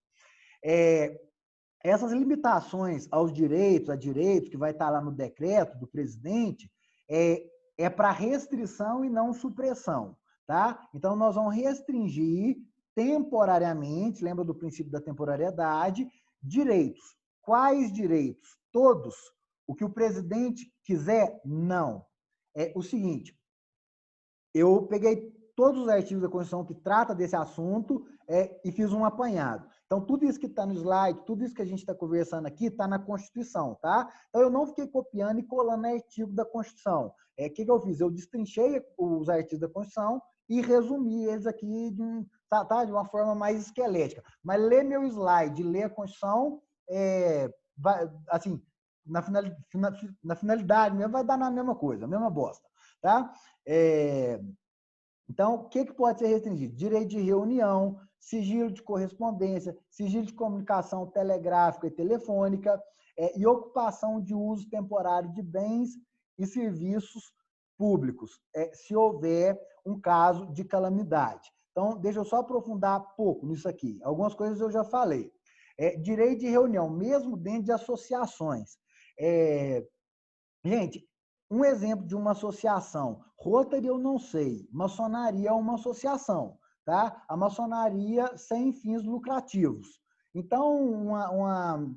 Essas limitações aos direitos, a direitos, que vai estar lá no decreto do presidente, para restrição e não supressão, tá? Então, nós vamos restringir temporariamente, lembra do princípio da temporariedade, direitos. Quais direitos? Todos. O que o presidente quiser? Não. É o seguinte, eu peguei todos os artigos da Constituição que trata desse assunto e fiz um apanhado. Então, tudo isso que está no slide, tudo isso que a gente está conversando aqui, está na Constituição, tá? Então, eu não fiquei copiando e colando artigo da Constituição. O que eu fiz? Eu destrinchei os artigos da Constituição e resumi eles aqui de uma forma mais esquelética. Mas ler meu slide, ler a Constituição, assim, na finalidade mesmo, vai dar na mesma coisa, a mesma bosta, tá? Então, o que pode ser restringido? Direito de reunião, sigilo de correspondência, sigilo de comunicação telegráfica e telefônica, e ocupação de uso temporário de bens e serviços públicos, se houver um caso de calamidade. Então, deixa eu só aprofundar pouco nisso aqui. Algumas coisas eu já falei. Direito de reunião, mesmo dentro de associações. Gente, um exemplo de uma associação. Rotary eu não sei. Maçonaria é uma associação, tá? A maçonaria sem fins lucrativos. Então,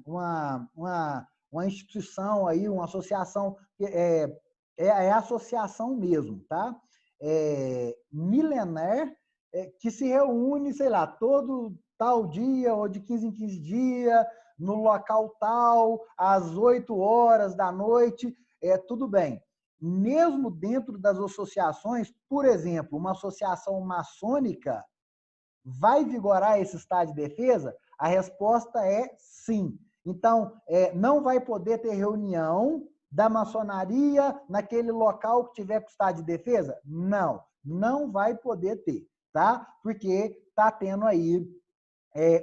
uma instituição aí, uma associação, é associação mesmo, tá? Milenar, que se reúne, sei lá, todo tal dia, ou de 15 em 15 dias, no local tal, às 8 horas da noite, tudo bem. Mesmo dentro das associações, por exemplo, uma associação maçônica, vai vigorar esse estado de defesa? A resposta é sim. Então, não vai poder ter reunião da maçonaria naquele local que tiver com estado de defesa? Não, não vai poder ter, tá? Porque está tendo aí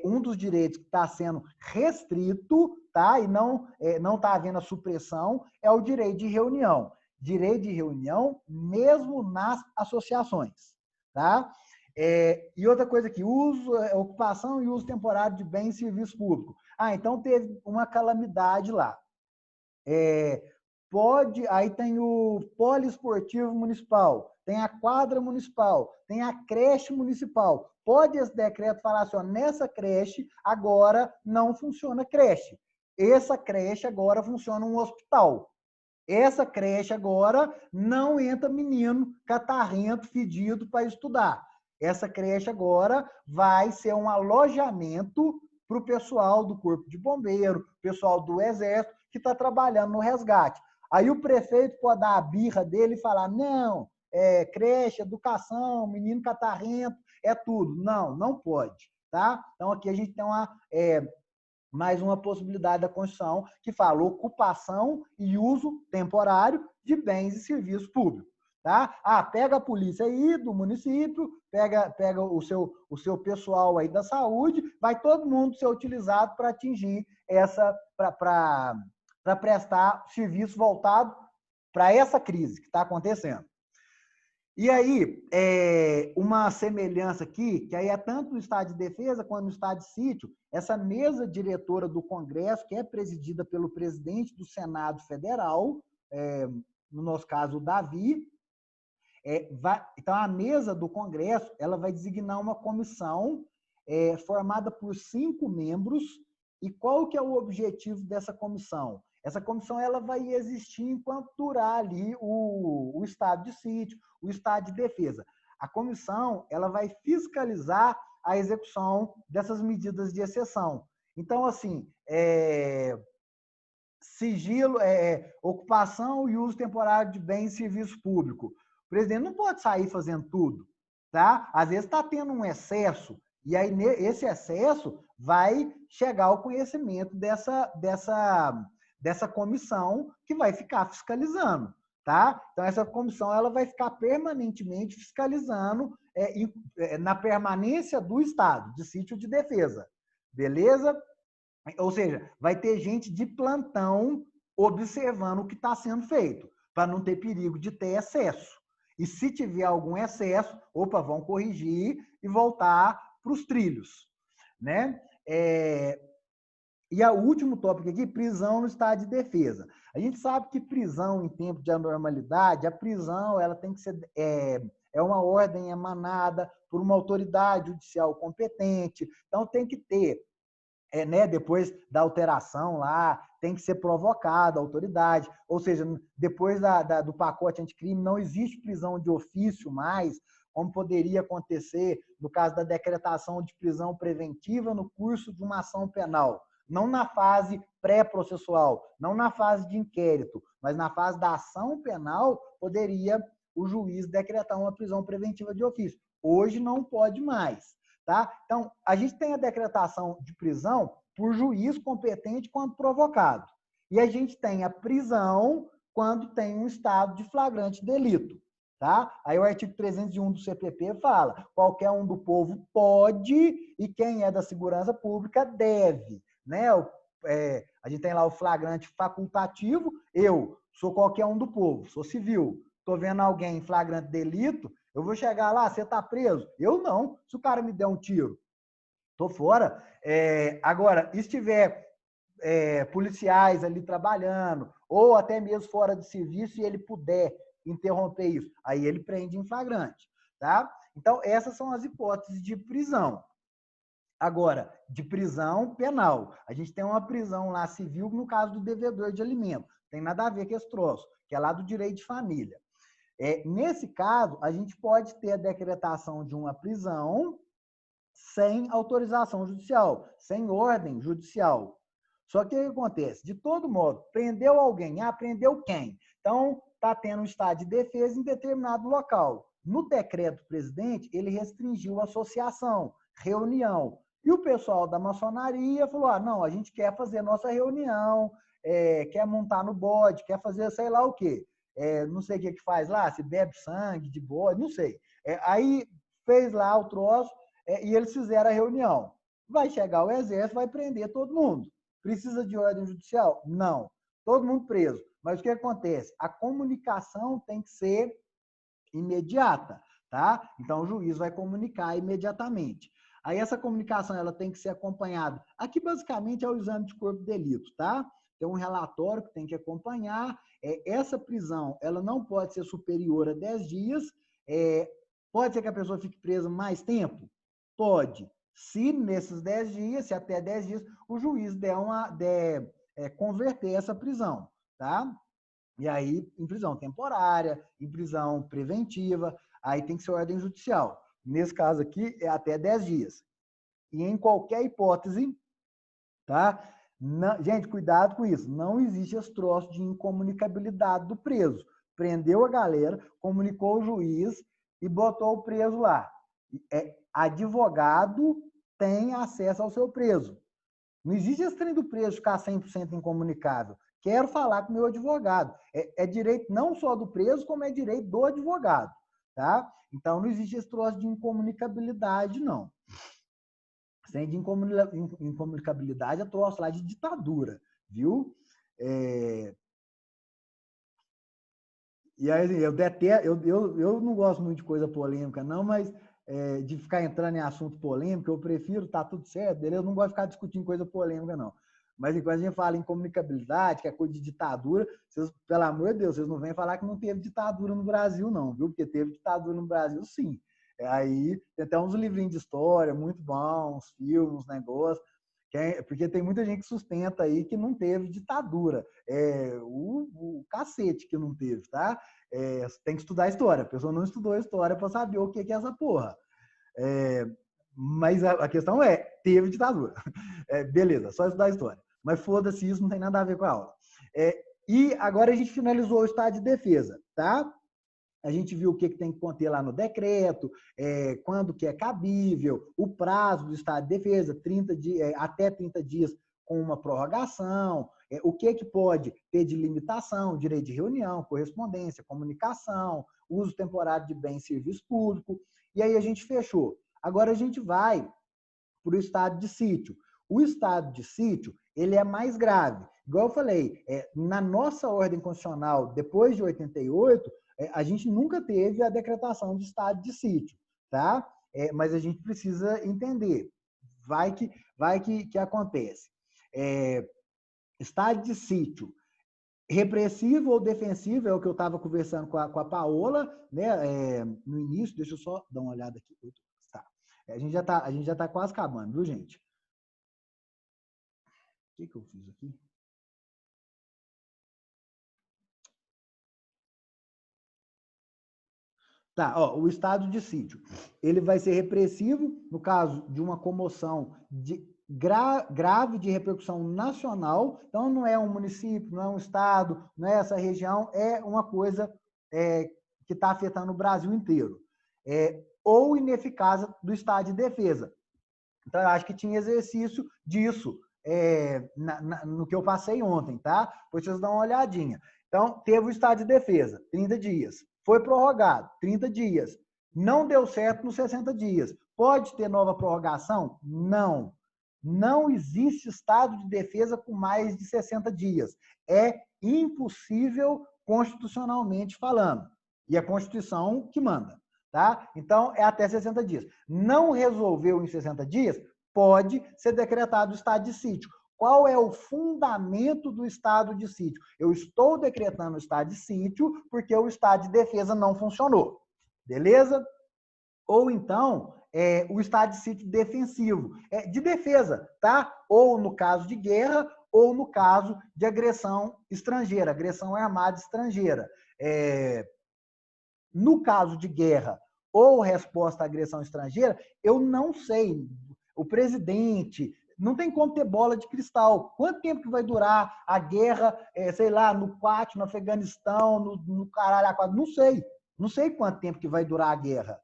um dos direitos que está sendo restrito, tá? E não está havendo a supressão, é o direito de reunião. Direito de reunião mesmo nas associações, tá? E outra coisa aqui, ocupação e uso temporário de bens e serviços públicos. Então teve uma calamidade lá. Aí tem o poliesportivo municipal, tem a quadra municipal, tem a creche municipal. Pode esse decreto falar assim, ó, nessa creche agora não funciona creche. Essa creche agora funciona um hospital. Essa creche agora não entra menino catarrento, fedido para estudar. Essa creche agora vai ser um alojamento para o pessoal do Corpo de Bombeiro, pessoal do Exército, que está trabalhando no resgate. Aí o prefeito pode dar a birra dele e falar, não, creche, educação, menino catarrento, é tudo. Não, não pode, tá? Então aqui a gente tem mais uma possibilidade da Constituição que fala ocupação e uso temporário de bens e serviços públicos. Tá? Pega a polícia aí do município, pega o seu pessoal aí da saúde, vai todo mundo ser utilizado para atingir para prestar serviço voltado para essa crise que está acontecendo. E aí, uma semelhança aqui, que aí é tanto no estado de defesa quanto no estado de sítio, essa mesa diretora do Congresso, que é presidida pelo presidente do Senado Federal, no nosso caso, o Davi, então a mesa do Congresso ela vai designar uma comissão formada por 5 membros, e qual que é o objetivo dessa comissão? Essa comissão ela vai existir enquanto durar ali o estado de sítio, o estado de defesa. A comissão ela vai fiscalizar a execução dessas medidas de exceção. Então, assim, sigilo, ocupação e uso temporário de bens e serviços públicos. O presidente não pode sair fazendo tudo, tá? Às vezes está tendo um excesso, e aí esse excesso vai chegar ao conhecimento dessa comissão que vai ficar fiscalizando, tá? Então, essa comissão ela vai ficar permanentemente fiscalizando na permanência do estado de sítio de defesa, beleza? Ou seja, vai ter gente de plantão observando o que está sendo feito, para não ter perigo de ter excesso. E se tiver algum excesso, vão corrigir e voltar para os trilhos, né? E o último tópico aqui, prisão no estado de defesa. A gente sabe que prisão em tempo de anormalidade, a prisão ela tem que ser uma ordem emanada por uma autoridade judicial competente. Então tem que ter, depois da alteração lá, tem que ser provocada a autoridade. Ou seja, depois do pacote anticrime, não existe prisão de ofício mais, como poderia acontecer no caso da decretação de prisão preventiva no curso de uma ação penal. Não na fase pré-processual, não na fase de inquérito, mas na fase da ação penal, poderia o juiz decretar uma prisão preventiva de ofício. Hoje não pode mais, tá? Então, a gente tem a decretação de prisão por juiz competente quando provocado. E a gente tem a prisão quando tem um estado de flagrante delito, tá? Aí o artigo 301 do CPP fala, qualquer um do povo pode e quem é da segurança pública deve. Né? A gente tem lá o flagrante facultativo, eu sou qualquer um do povo, sou civil, estou vendo alguém em flagrante delito, eu vou chegar lá, você está preso? Eu não, se o cara me der um tiro, estou fora. Agora, se tiver policiais ali trabalhando, ou até mesmo fora de serviço, e ele puder interromper isso, aí ele prende em flagrante. Tá? Então, essas são as hipóteses de prisão. Agora, de prisão penal. A gente tem uma prisão lá civil no caso do devedor de alimento. Tem nada a ver com esse troço, que é lá do direito de família. Nesse caso, a gente pode ter a decretação de uma prisão sem autorização judicial, sem ordem judicial. Só que o que acontece? De todo modo, prendeu alguém. Prendeu quem? Então, está tendo um estado de defesa em determinado local. No decreto do presidente, ele restringiu a associação, reunião. E o pessoal da maçonaria falou, não, a gente quer fazer nossa reunião, quer montar no bode, quer fazer sei lá o quê. Não sei o que faz lá, se bebe sangue de bode, não sei. Aí fez lá o troço e eles fizeram a reunião. Vai chegar o exército, vai prender todo mundo. Precisa de ordem judicial? Não. Todo mundo preso. Mas o que acontece? A comunicação tem que ser imediata, tá? Então, o juiz vai comunicar imediatamente. Aí, essa comunicação ela tem que ser acompanhada. Aqui, basicamente, é o exame de corpo de delito, tá? Tem um relatório que tem que acompanhar. Essa prisão ela não pode ser superior a 10 dias. Pode ser que a pessoa fique presa mais tempo? Pode. Se nesses 10 dias, se até 10 dias, o juiz der converter essa prisão, tá? E aí, em prisão temporária, em prisão preventiva, aí tem que ser ordem judicial. Nesse caso aqui, é até 10 dias. E em qualquer hipótese, tá? Não, gente, cuidado com isso. Não existe esse troço de incomunicabilidade do preso. Prendeu a galera, comunicou o juiz e botou o preso lá. Advogado tem acesso ao seu preso. Não existe esse trem do preso ficar 100% incomunicável. Quero falar com o meu advogado. É direito não só do preso, como é direito do advogado. Tá? Então, não existe esse troço de incomunicabilidade, não. Sem de incomunicabilidade é troço lá de ditadura, viu? E aí, eu não gosto muito de coisa polêmica, não, mas de ficar entrando em assunto polêmico, eu prefiro, tá tudo certo, beleza? Eu não gosto de ficar discutindo coisa polêmica, não. Mas enquanto a gente fala em comunicabilidade, que é coisa de ditadura, vocês, pelo amor de Deus, vocês não vêm falar que não teve ditadura no Brasil, não, viu? Porque teve ditadura no Brasil, sim. Aí tem até uns livrinhos de história muito bons, filmes, negócios, porque tem muita gente que sustenta aí que não teve ditadura. O cacete que não teve, tá? Tem que estudar história. A pessoa não estudou história para saber o que é essa porra. Mas a questão teve ditadura. Beleza, só estudar história. Mas foda-se, isso não tem nada a ver com a aula. E agora a gente finalizou o estado de defesa, tá? A gente viu o que tem que conter lá no decreto, quando que é cabível, o prazo do estado de defesa, até 30 dias com uma prorrogação, o que pode ter de limitação, direito de reunião, correspondência, comunicação, uso temporário de bem e serviço público, e aí a gente fechou. Agora a gente vai para o estado de sítio. O estado de sítio, ele é mais grave. Igual eu falei, na nossa ordem constitucional, depois de 88, a gente nunca teve a decretação de estado de sítio, tá? Mas a gente precisa entender. Vai que acontece. Estado de sítio, repressivo ou defensivo, é o que eu estava conversando com a Paola, né? No início, deixa eu só dar uma olhada aqui. Tá. A gente já tá quase acabando, viu, gente? O que eu fiz aqui? Tá, o estado de sítio, ele vai ser repressivo no caso de uma comoção grave de repercussão nacional, então não é um município, não é um estado, não é essa região, é uma coisa que está afetando o Brasil inteiro. Ou ineficácia do estado de defesa. Então, eu acho que tinha exercício disso no que eu passei ontem, tá? Depois vocês dão uma olhadinha. Então, teve o estado de defesa, 30 dias. Foi prorrogado, 30 dias. Não deu certo nos 60 dias. Pode ter nova prorrogação? Não. Não existe estado de defesa com mais de 60 dias. É impossível constitucionalmente falando. E a Constituição que manda, tá? Então, é até 60 dias. Não resolveu em 60 dias? Pode ser decretado o estado de sítio. Qual é o fundamento do estado de sítio? Eu estou decretando o estado de sítio porque o estado de defesa não funcionou. Beleza? Ou então, o estado de sítio defensivo. De defesa, tá? Ou no caso de guerra, ou no caso de agressão estrangeira, agressão armada estrangeira. No caso de guerra ou resposta à agressão estrangeira, eu não sei. O presidente... Não tem como ter bola de cristal. Quanto tempo que vai durar a guerra, sei lá, no Quat, no Afeganistão, no caralho a quadro? Não sei. Não sei quanto tempo que vai durar a guerra.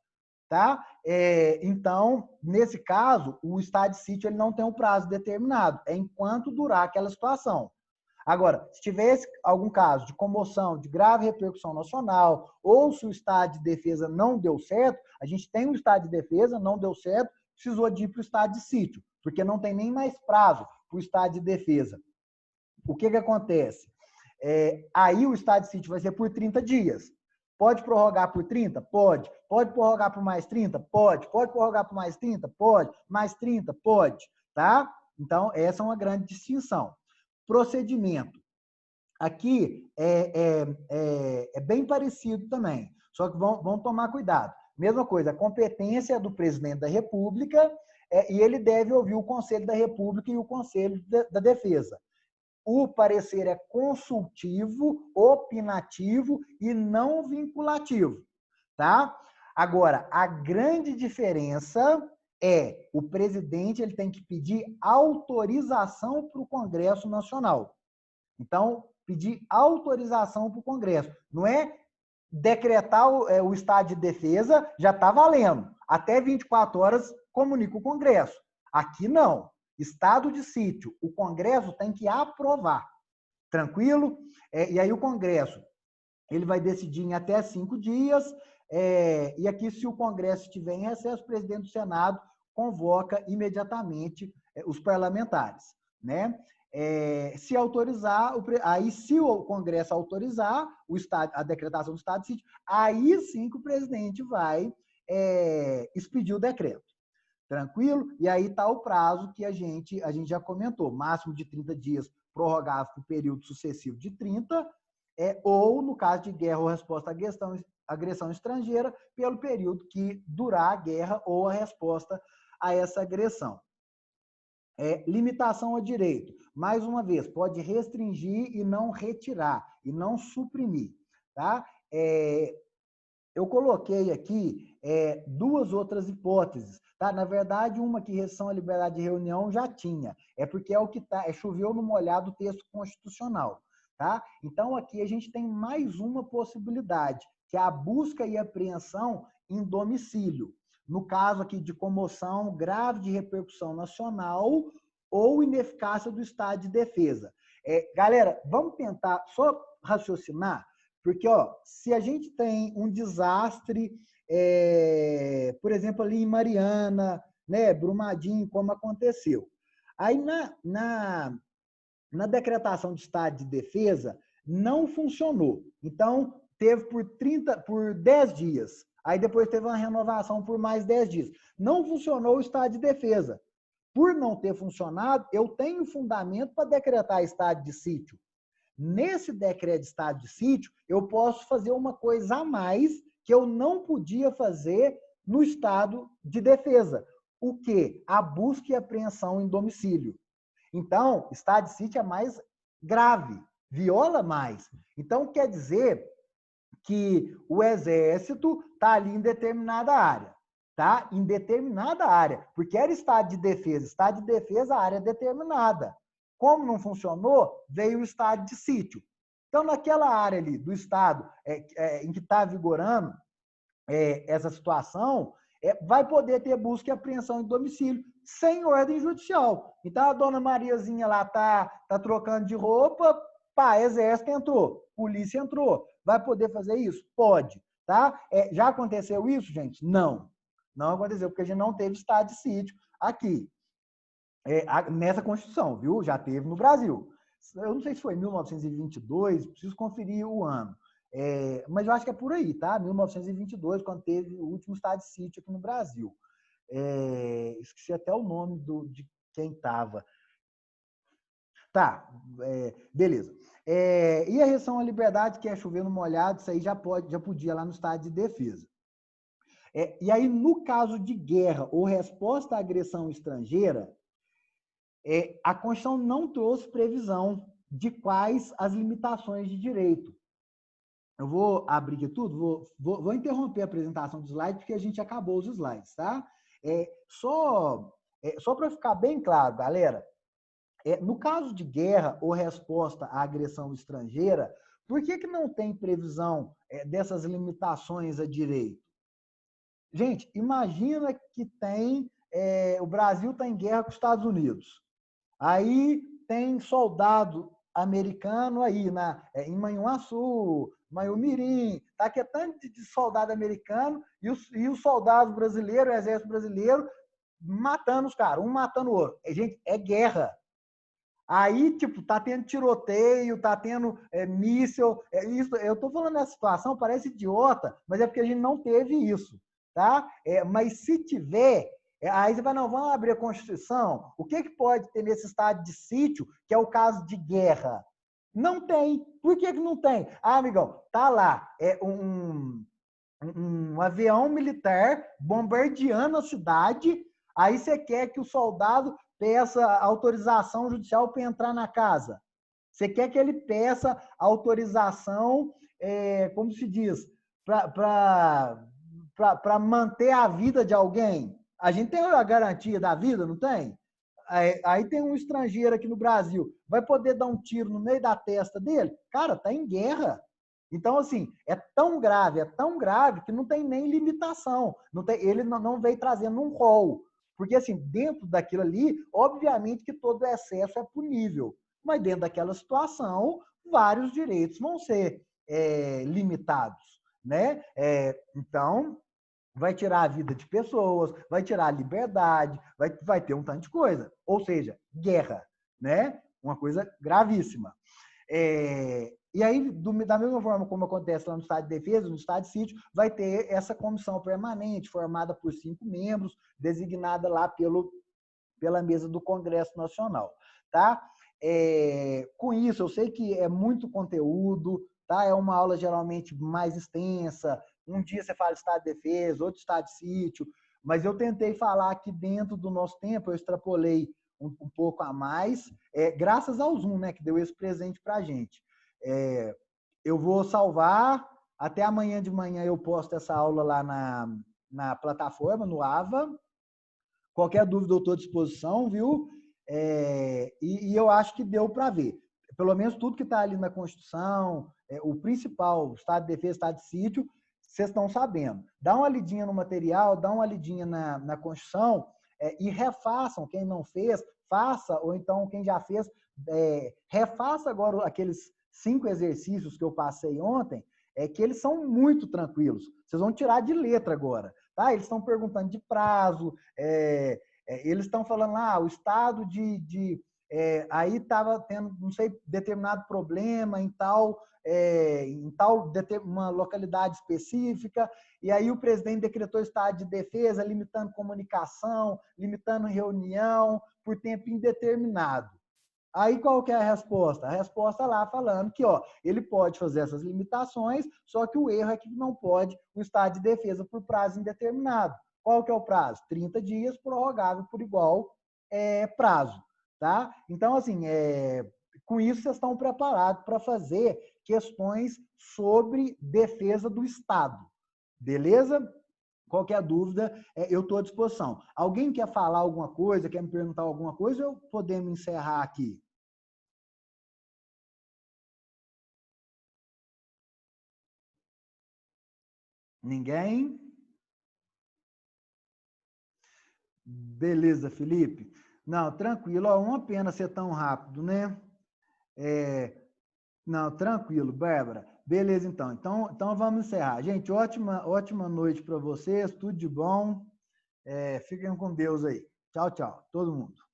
Tá? Então, nesse caso, o estado de sítio ele não tem um prazo determinado. É enquanto durar aquela situação. Agora, se tivesse algum caso de comoção, de grave repercussão nacional, ou se o estado de defesa não deu certo, a gente tem um estado de defesa, não deu certo, precisou de ir para o estado de sítio, porque não tem nem mais prazo. para o estado de defesa. O que acontece? Aí o estado de sítio vai ser por 30 dias. Pode prorrogar por 30? Pode. Pode prorrogar por mais 30? Pode. Pode prorrogar por mais 30? Pode. Mais 30? Pode. Tá? Então, essa é uma grande distinção. Procedimento. Aqui é bem parecido também, só que vão tomar cuidado. Mesma coisa, a competência é do presidente da República e ele deve ouvir o Conselho da República e o Conselho da Defesa. O parecer é consultivo, opinativo e não vinculativo, tá? Agora, a grande diferença é o presidente ele tem que pedir autorização para o Congresso Nacional. Então, pedir autorização para o Congresso. Não é decretar o estado de defesa, já está valendo. Até 24 horas comunica o Congresso. Aqui não. Estado de sítio, o Congresso tem que aprovar. Tranquilo? E aí o Congresso ele vai decidir em até 5 dias. E aqui, se o Congresso estiver em recesso, o presidente do Senado convoca imediatamente os parlamentares, né? Se autorizar, aí se o Congresso autorizar a decretação do estado de sítio, aí sim que o presidente vai expedir o decreto. Tranquilo? E aí está o prazo que a gente já comentou, máximo de 30 dias prorrogável por período sucessivo de 30, ou, no caso de guerra ou resposta à agressão estrangeira, pelo período que durar a guerra ou a resposta a essa agressão. Limitação ao direito. Mais uma vez, pode restringir e não retirar, e não suprimir. Tá? Eu coloquei aqui 2 outras hipóteses. Tá? Na verdade, uma que restrição à liberdade de reunião já tinha. Porque é o que choveu no molhado o texto constitucional. Tá? Então, aqui a gente tem mais uma possibilidade, que é a busca e apreensão em domicílio. No caso aqui de comoção grave de repercussão nacional ou ineficácia do estado de defesa. Galera, vamos tentar só raciocinar, porque se a gente tem um desastre, por exemplo, ali em Mariana, né, Brumadinho, como aconteceu. Aí na decretação de estado de defesa não funcionou. Então, teve por 10 dias. Aí depois teve uma renovação por mais 10 dias. Não funcionou o estado de defesa. Por não ter funcionado, eu tenho fundamento para decretar estado de sítio. Nesse decreto de estado de sítio, eu posso fazer uma coisa a mais que eu não podia fazer no estado de defesa. O quê? A busca e apreensão em domicílio. Então, estado de sítio é mais grave, viola mais. Então, quer dizer que o Exército está ali em determinada área, tá? Em determinada área, porque era estado de defesa. Estado de defesa, a área é determinada. Como não funcionou, veio o estado de sítio. Então, naquela área ali do estado em que está vigorando essa situação, vai poder ter busca e apreensão em domicílio, sem ordem judicial. Então, a dona Mariazinha lá tá trocando de roupa, Exército entrou, polícia entrou. Vai poder fazer isso? Pode. Tá? Já aconteceu isso, gente? Não. Não aconteceu, porque a gente não teve estado de sítio aqui. Nessa Constituição, viu? Já teve no Brasil. Eu não sei se foi 1922, preciso conferir o ano. Mas eu acho que é por aí, tá? 1922, quando teve o último estado de sítio aqui no Brasil. Esqueci até o nome de quem estava. Tá, beleza. E a restrição à liberdade, que é chover no molhado, isso aí já podia lá no estado de defesa. E aí, no caso de guerra ou resposta à agressão estrangeira, a Constituição não trouxe previsão de quais as limitações de direito. Eu vou abrir aqui tudo, vou interromper a apresentação dos slides, porque a gente acabou os slides, tá? Só para ficar bem claro, galera, no caso de guerra ou resposta à agressão estrangeira, por que não tem previsão dessas limitações a direito? Gente, imagina que o Brasil está em guerra com os Estados Unidos. Aí tem soldado americano aí em Manhuaçu, Manhumirim, tá? Que é tanto de soldado americano e os soldados brasileiros, o exército brasileiro, matando os caras, um matando o outro. Gente, é guerra. Aí, tipo, tá tendo tiroteio, tá tendo míssil. Isso, eu tô falando nessa situação, parece idiota, mas é porque a gente não teve isso, tá? Mas se tiver, aí você vai, não, vamos abrir a Constituição. O que pode ter nesse estado de sítio, que é o caso de guerra? Não tem. Por que não tem? Ah, amigão, tá lá, um avião militar bombardeando a cidade, aí você quer que o soldado peça autorização judicial para entrar na casa. Você quer que ele peça autorização, como se diz, para manter a vida de alguém. A gente tem a garantia da vida, não tem? Aí tem um estrangeiro aqui no Brasil, vai poder dar um tiro no meio da testa dele? Cara, tá em guerra. Então, assim, é tão grave que não tem nem limitação. Ele não veio trazendo um rol. Porque, assim, dentro daquilo ali, obviamente que todo excesso é punível. Mas dentro daquela situação, vários direitos vão ser limitados, né? Então, vai tirar a vida de pessoas, vai tirar a liberdade, vai ter um tanto de coisa. Ou seja, guerra, né? Uma coisa gravíssima. E aí, da mesma forma como acontece lá no Estado de Defesa, no Estado de Sítio, vai ter essa comissão permanente, formada por 5 membros, designada lá pela mesa do Congresso Nacional, tá? Com isso, eu sei que é muito conteúdo, tá? É uma aula geralmente mais extensa. Um dia você fala Estado de Defesa, outro Estado de Sítio, mas eu tentei falar que dentro do nosso tempo, eu extrapolei um pouco a mais, graças ao Zoom, né, que deu esse presente para a gente. Eu vou salvar, até amanhã de manhã eu posto essa aula lá na plataforma, no AVA. Qualquer dúvida eu estou à disposição, viu? E eu acho que deu para ver. Pelo menos tudo que está ali na Constituição, o principal, Estado de Defesa, Estado de Sítio, vocês estão sabendo. Dá uma lidinha no material, dá uma lidinha na Constituição e refaçam. Quem não fez, faça, ou então quem já fez, refaça agora aqueles 5 exercícios que eu passei ontem, que eles são muito tranquilos. Vocês vão tirar de letra agora. Tá? Eles estão perguntando de prazo, eles estão falando lá, o estado aí estava tendo, não sei, determinado problema em tal uma localidade específica, e aí o presidente decretou estado de defesa, limitando comunicação, limitando reunião por tempo indeterminado. Aí qual que é a resposta? A resposta lá falando que ele pode fazer essas limitações, só que o erro é que não pode o estado de defesa por prazo indeterminado. Qual que é o prazo? 30 dias, prorrogável por igual prazo. Tá? Então, assim, com isso vocês estão preparados para fazer questões sobre defesa do Estado. Beleza? Qualquer dúvida, eu estou à disposição. Alguém quer falar alguma coisa, quer me perguntar alguma coisa, ou podemos encerrar aqui? Ninguém? Beleza, Felipe. Não, tranquilo. Uma pena ser tão rápido, né? Não, tranquilo, Bárbara. Beleza, então. Então vamos encerrar. Gente, ótima noite para vocês. Tudo de bom. Fiquem com Deus aí. Tchau, tchau. Todo mundo.